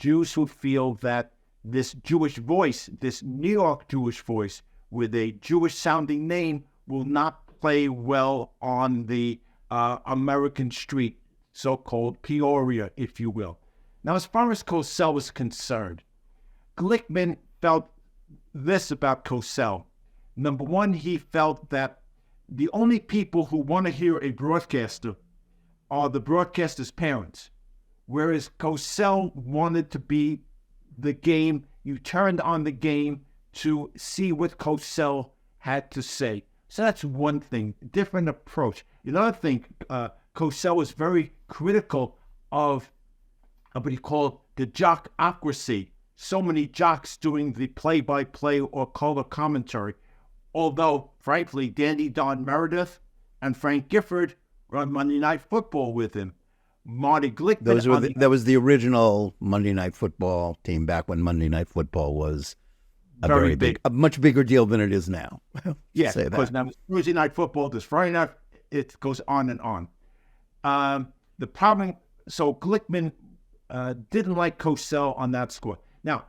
who feel that this Jewish voice, this New York Jewish voice with a Jewish-sounding name will not play well on the American street, so-called Peoria, if you will. Now, as far as Cosell was concerned, Glickman felt this about Cosell. Number one, he felt that the only people who want to hear a broadcaster are the broadcaster's parents, whereas Cosell wanted to be the game. You turned on the game to see what Cosell had to say. So that's one thing, different approach. Another thing, Cosell was very critical of what he called the jockocracy. So many jocks doing the play-by-play or color commentary. Although, frankly, Danny Don Meredith and Frank Gifford run Monday Night Football with him. Marty Glickman.
That was the original Monday Night Football team back when Monday Night Football was a much bigger deal than it is now.
Yeah, because now it's Thursday Night Football, there's Friday Night, it goes on and on. The problem, so Glickman didn't like Cosell on that score. Now,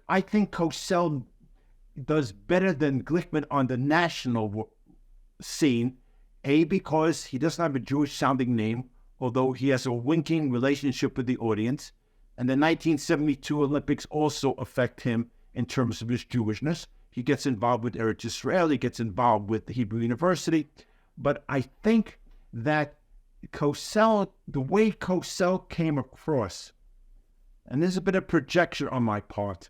I think Cosell does better than Glickman on the national scene, because he doesn't have a Jewish-sounding name, although he has a winking relationship with the audience. And the 1972 Olympics also affect him in terms of his Jewishness. He gets involved with Eretz Israel, he gets involved with the Hebrew University. But I think that Cosell, the way Cosell came across, and there's a bit of projection on my part,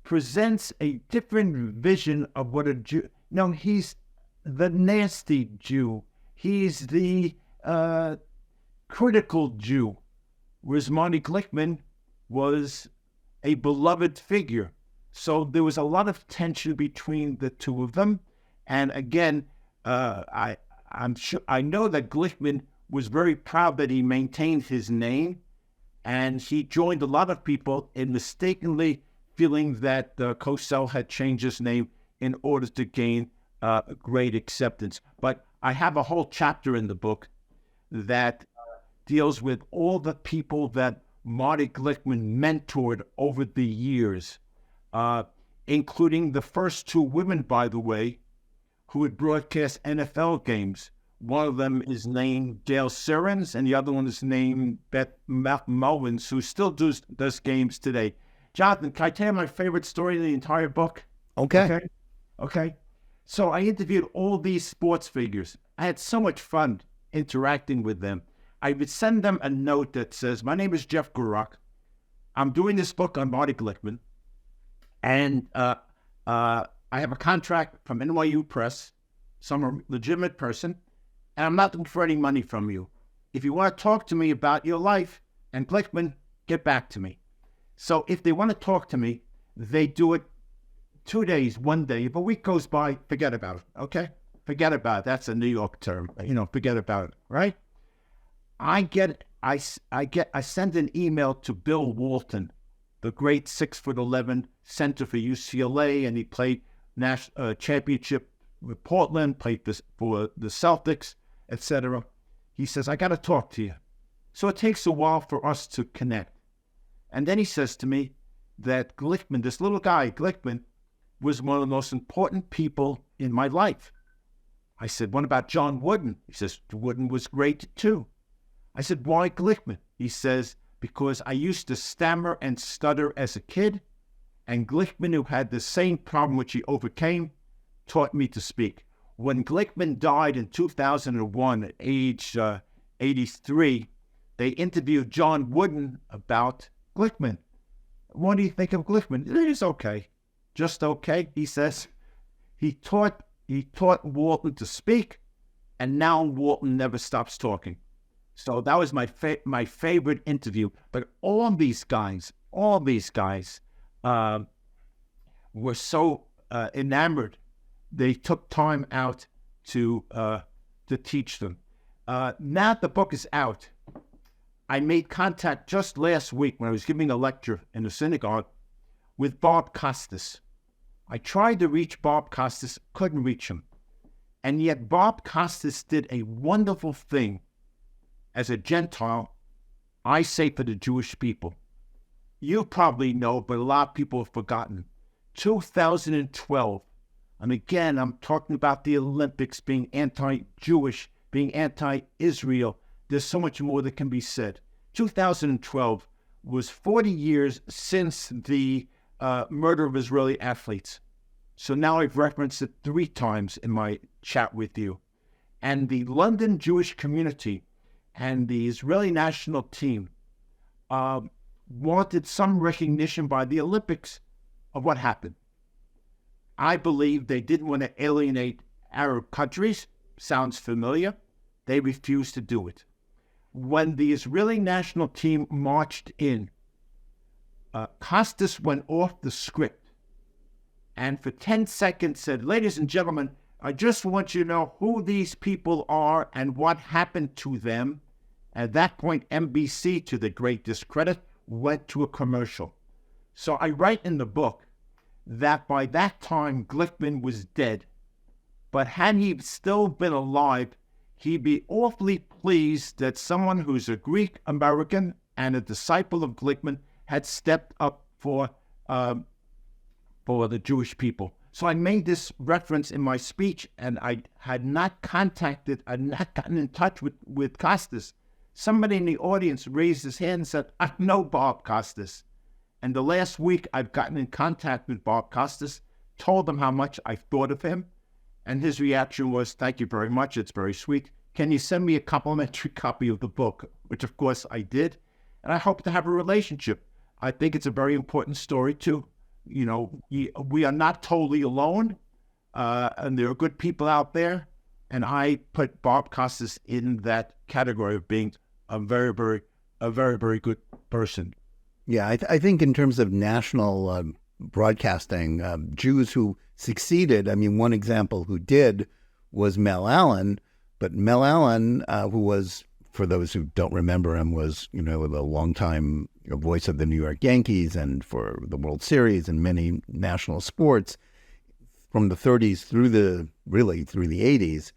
presents a different vision of what a Jew... No, he's the nasty Jew. He's the critical Jew, whereas Marty Glickman was a beloved figure. So there was a lot of tension between the two of them. And again, I'm sure, I know that Glickman was very proud that he maintained his name, and he joined a lot of people in mistakenly feeling that Cosell had changed his name in order to gain great acceptance. But I have a whole chapter in the book that deals with all the people that Marty Glickman mentored over the years, including the first two women, by the way, who would broadcast NFL games. One of them is named Gail Sirens, and the other one is named Beth Mullins, who still does games today. Jonathan, can I tell you my favorite story in the entire book?
Okay.
So I interviewed all these sports figures. I had so much fun interacting with them. I would send them a note that says, my name is Jeff Gurock. I'm doing this book on Marty Glickman. And I have a contract from NYU Press, some legitimate person, and I'm not looking for any money from you. If you want to talk to me about your life and Glickman, get back to me. So if they want to talk to me, They do it 2 days, 1 day. If a week goes by, forget about it, okay? Forget about it. That's a New York term, forget about it, right? I send an email to Bill Walton, the great 6'11" center for UCLA, and he played national championship with Portland, played for the Celtics, etc. He says, I got to talk to you. So it takes a while for us to connect. And then he says to me that Glickman, this little guy, Glickman, was one of the most important people in my life. I said, what about John Wooden? He says, Wooden was great too. I said, why Glickman? He says, because I used to stammer and stutter as a kid, and Glickman, who had the same problem which he overcame, taught me to speak. When Glickman died in 2001 at age 83, they interviewed John Wooden about Glickman. What do you think of Glickman? It is okay. Just okay, he says. He taught Walton to speak, and now Walton never stops talking. So that was my favorite interview. But all these guys were so enamored. They took time out to teach them. Now the book is out. I made contact just last week when I was giving a lecture in a synagogue with Bob Costas. I tried to reach Bob Costas, couldn't reach him. And yet Bob Costas did a wonderful thing as a Gentile, I say for the Jewish people. You probably know, but a lot of people have forgotten. 2012, and again, I'm talking about the Olympics being anti-Jewish, being anti-Israel. There's so much more that can be said. 2012 was 40 years since the murder of Israeli athletes. So now I've referenced it 3 times in my chat with you. And the London Jewish community and the Israeli national team wanted some recognition by the Olympics of what happened. I believe they didn't want to alienate Arab countries. Sounds familiar. They refused to do it. When the Israeli national team marched in, Costas went off the script and for 10 seconds said, ladies and gentlemen, I just want you to know who these people are and what happened to them. At that point, NBC, to the great discredit, went to a commercial. So I write in the book that by that time, Glickman was dead. But had he still been alive, he'd be awfully pleased that someone who's a Greek American and a disciple of Glickman had stepped up for the Jewish people. So I made this reference in my speech, and I had not gotten in touch with Costas. Somebody in the audience raised his hand and said, I know Bob Costas. And the last week I've gotten in contact with Bob Costas, told him how much I thought of him, and his reaction was, thank you very much, it's very sweet. Can you send me a complimentary copy of the book? Which of course I did, and I hope to have a relationship. I think it's a very important story too. We are not totally alone, and there are good people out there, and I put Bob Costas in that category of being a very, very good person.
Yeah, I think in terms of national broadcasting, Jews who succeeded, one example who did was Mel Allen, but Mel Allen, who was, for those who don't remember him, was, the longtime voice of the New York Yankees and for the World Series and many national sports from the 30s through the 80s.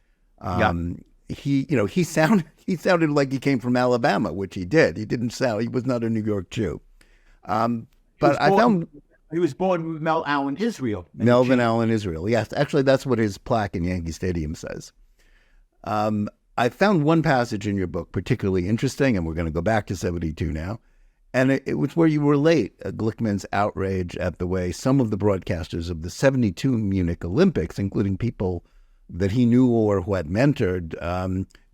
He sounded like he came from Alabama, which he did. He was not a New York Jew.
He was born Mel Allen, Israel.
Melvin Allen, Israel. Yes, actually, that's what his plaque in Yankee Stadium says. I found one passage in your book particularly interesting, and we're going to go back to 72 now. And it was where you relate Glickman's outrage at the way some of the broadcasters of the 72 Munich Olympics, including people that he knew or who had mentored,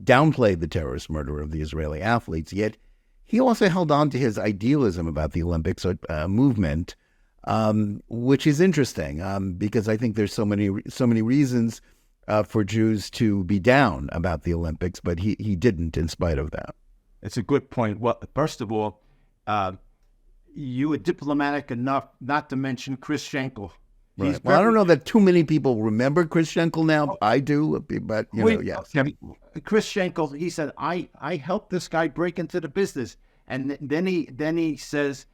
downplayed the terrorist murder of the Israeli athletes. Yet he also held on to his idealism about the Olympics movement, which is interesting because I think there's so many reasons for Jews to be down about the Olympics, but he didn't in spite of that.
It's a good point. Well, first of all, you were diplomatic enough not to mention Chris Schenkel.
Right. Well, I don't know that too many people remember Chris Schenkel now. I do, but yes.
Okay. Chris Schenkel, he said, I helped this guy break into the business. And then he says,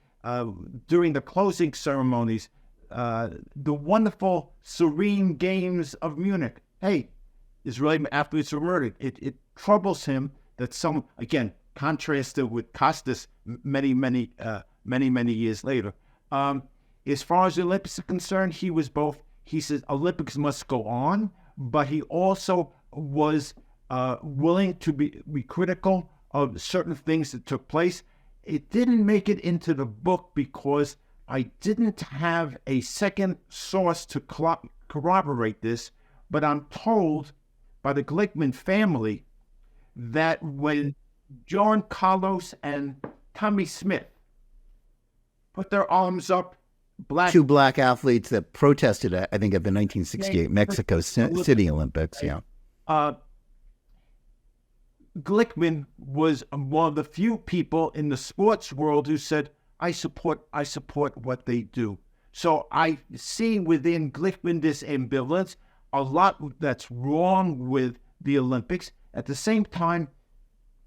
during the closing ceremonies, the wonderful, serene games of Munich. Hey, Israeli athletes were murdered. It troubles him that some, again, contrasted with Costas many years later. As far as the Olympics are concerned, he was both. He says Olympics must go on, but he also was willing to be critical of certain things that took place. It didn't make it into the book because I didn't have a second source to corroborate this, but I'm told by the Glickman family that when John Carlos and Tommy Smith put their arms up,
two black athletes that protested, I think, at the 1968 Mexico City Olympics. Yeah.
Glickman was one of the few people in the sports world who said, I support what they do. So I see within Glickman this ambivalence, a lot that's wrong with the Olympics. At the same time,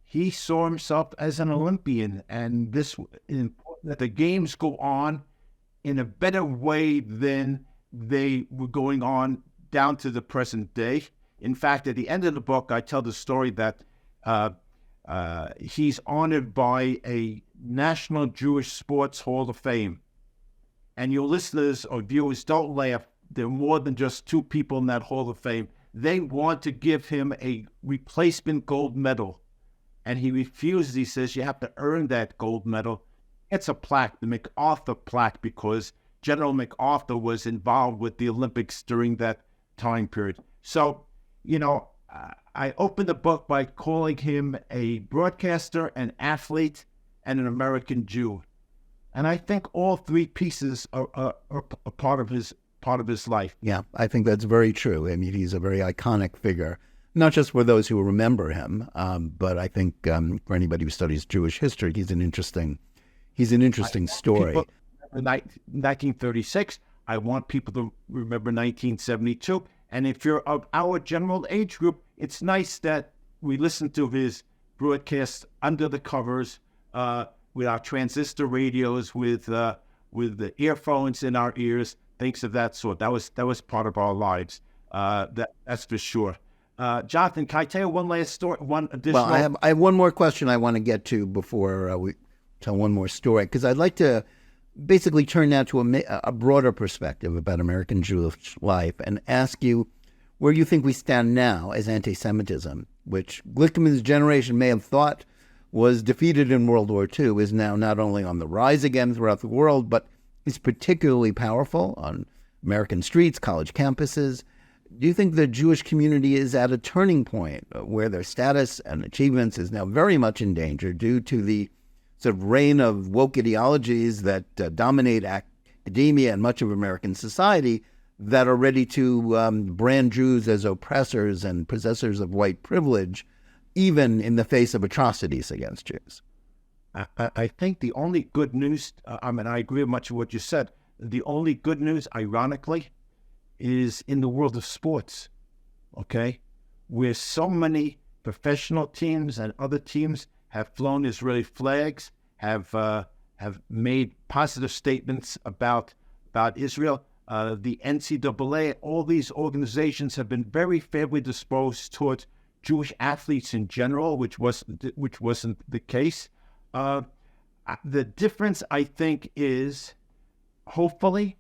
he saw himself as an Olympian, and that the games go on in a better way than they were going on down to the present day. In fact, at the end of the book, I tell the story that he's honored by a National Jewish Sports Hall of Fame. And your listeners or viewers, don't laugh. There are more than just two people in that Hall of Fame. They want to give him a replacement gold medal. And he refuses. He says, you have to earn that gold medal. It's a plaque, the MacArthur plaque, because General MacArthur was involved with the Olympics during that time period. So, I opened the book by calling him a broadcaster, an athlete, and an American Jew. And I think all three pieces are a part of his life.
Yeah, I think that's very true. I mean, he's a very iconic figure, not just for those who remember him, but I think for anybody who studies Jewish history, he's an interesting story.
1936, I want people to remember 1972. And if you're of our general age group, it's nice that we listen to his broadcasts under the covers with our transistor radios, with the earphones in our ears, things of that sort. That was part of our lives. That's for sure. Jonathan, can I tell you one last story? One additional.
Well, I have one more question I want to get to before we tell one more story, because I'd like to basically turn now to a broader perspective about American Jewish life and ask you where you think we stand now as anti-Semitism, which Glickman's generation may have thought was defeated in World War II, is now not only on the rise again throughout the world, but is particularly powerful on American streets, college campuses. Do you think the Jewish community is at a turning point where their status and achievements is now very much in danger due to the sort of reign of woke ideologies that dominate academia and much of American society that are ready to brand Jews as oppressors and possessors of white privilege, even in the face of atrocities against Jews?
I think the only good news, I agree with much of what you said. The only good news, ironically, is in the world of sports, okay? Where so many professional teams and other teams have flown Israeli flags, have made positive statements about Israel. The NCAA, all these organizations have been very favorably disposed towards Jewish athletes in general, which wasn't the case. The difference, I think, is hopefully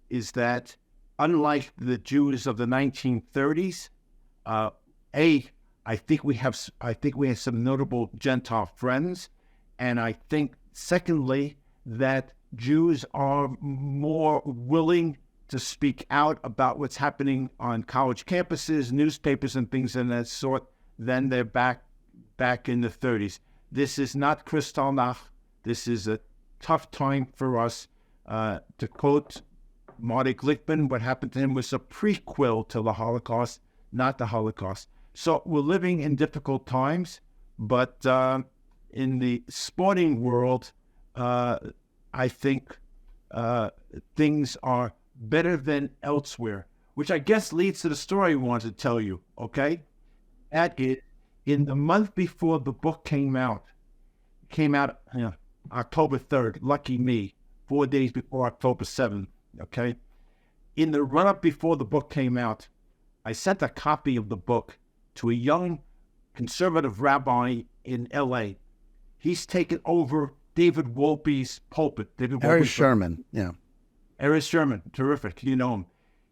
is that unlike the Jews of the 1930s, I think we have some notable Gentile friends, and I think secondly that Jews are more willing to speak out about what's happening on college campuses, newspapers, and things of that sort than they're back in the 30s. This is not Kristallnacht. This is a tough time for us. To quote Marty Glickman, what happened to him was a prequel to the Holocaust, not the Holocaust. So we're living in difficult times, but in the sporting world, I think things are better than elsewhere, which I guess leads to the story I want to tell you, okay? That is, in the month before the book came out October 3rd, lucky me, 4 days before October 7th, okay? In the run-up before the book came out, I sent a copy of the book to a young conservative rabbi in L.A. He's taken over David Wolpe's pulpit.
Harry Sherman, yeah.
Harry Sherman, terrific, you know him.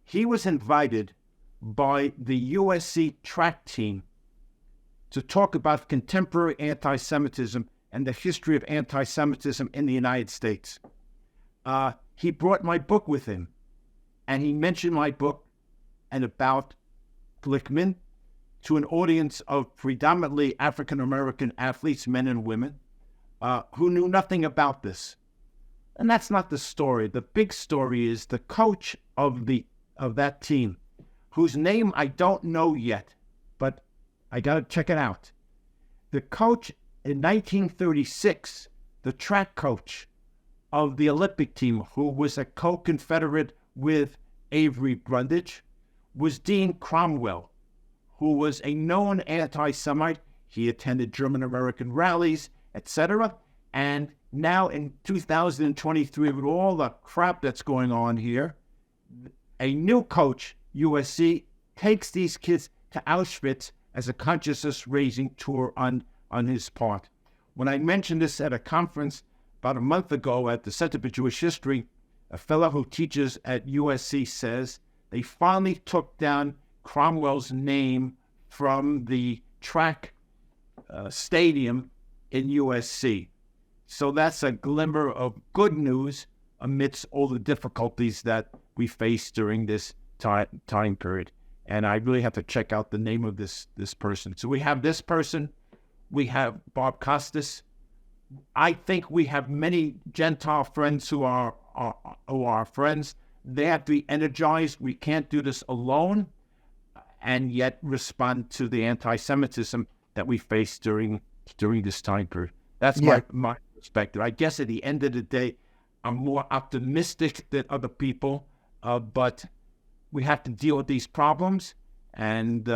He was invited by the USC track team to talk about contemporary anti-Semitism and the history of anti-Semitism in the United States. He brought my book with him, and he mentioned my book and about Glickman to an audience of predominantly African-American athletes, men and women, who knew nothing about this. And that's not the story. The big story is the coach of that team, whose name I don't know yet, but I got to check it out. The coach in 1936, the track coach of the Olympic team, who was a co-confederate with Avery Brundage, was Dean Cromwell, who was a known anti-Semite. He attended German-American rallies, etc. And now in 2023, with all the crap that's going on here, a new coach, USC, takes these kids to Auschwitz as a consciousness-raising tour on his part. When I mentioned this at a conference about a month ago at the Center for Jewish History, a fellow who teaches at USC says they finally took down Cromwell's name from the track stadium in USC. So that's a glimmer of good news amidst all the difficulties that we face during this time period. And I really have to check out the name of this person. So we have this person. We have Bob Costas. I think we have many Gentile friends who are friends. They have to be energized. We can't do this alone and yet respond to the anti-Semitism that we face during this time period. That's my perspective. I guess at the end of the day, I'm more optimistic than other people, but we have to deal with these problems. And,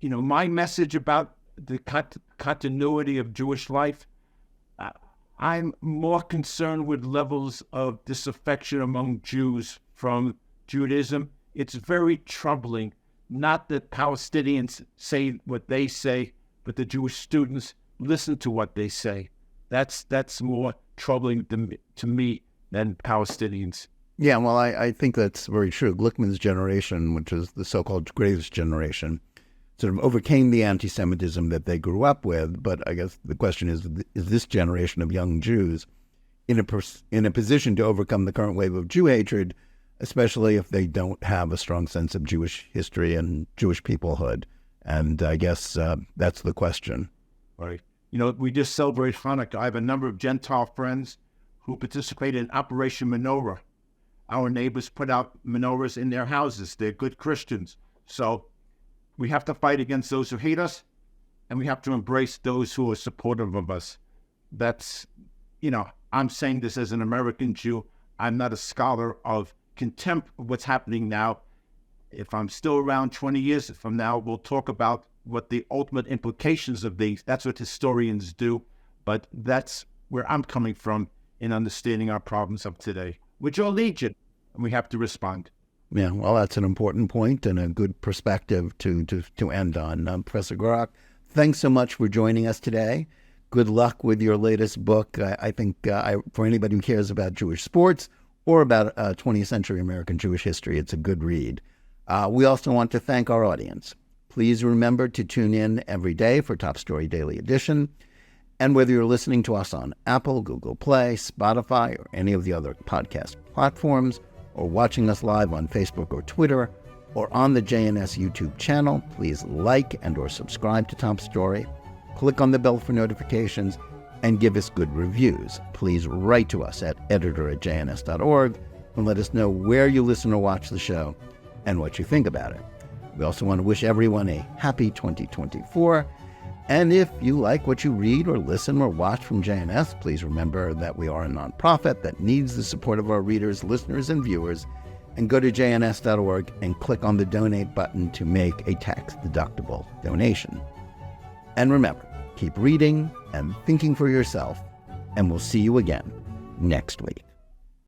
my message about the continuity of Jewish life, I'm more concerned with levels of disaffection among Jews from Judaism. It's very troubling, not that Palestinians say what they say, but the Jewish students listen to what they say. That's more troubling to me than Palestinians.
Yeah, well, I think that's very true. Glickman's generation, which is the so-called greatest generation, sort of overcame the anti-Semitism that they grew up with. But I guess the question is this generation of young Jews in a position to overcome the current wave of Jew hatred, especially if they don't have a strong sense of Jewish history and Jewish peoplehood? And I guess that's the question.
Right. We just celebrated Hanukkah. I have a number of Gentile friends who participated in Operation Menorah. Our neighbors put out menorahs in their houses. They're good Christians. So we have to fight against those who hate us, and we have to embrace those who are supportive of us. That's, I'm saying this as an American Jew. I'm not a scholar of contempt of what's happening now. If I'm still around 20 years from now, we'll talk about what the ultimate implications of these. That's what historians do. But that's where I'm coming from in understanding our problems of today, which are legion, and we have to respond.
Yeah, well, that's an important point and a good perspective to end on. Professor Gurock, thanks so much for joining us today. Good luck with your latest book. I think for anybody who cares about Jewish sports or about 20th century American Jewish history, it's a good read. We also want to thank our audience. Please remember to tune in every day for Top Story Daily Edition. And whether you're listening to us on Apple, Google Play, Spotify, or any of the other podcast platforms, or watching us live on Facebook or Twitter, or on the JNS YouTube channel, please like and or subscribe to Top Story, click on the bell for notifications, and give us good reviews. Please write to us at editor@jns.org and let us know where you listen or watch the show and what you think about it. We also want to wish everyone a happy 2024, And if you like what you read or listen or watch from JNS, please remember that we are a nonprofit that needs the support of our readers, listeners, and viewers. And go to jns.org and click on the donate button to make a tax-deductible donation. And remember, keep reading and thinking for yourself, and we'll see you again next week.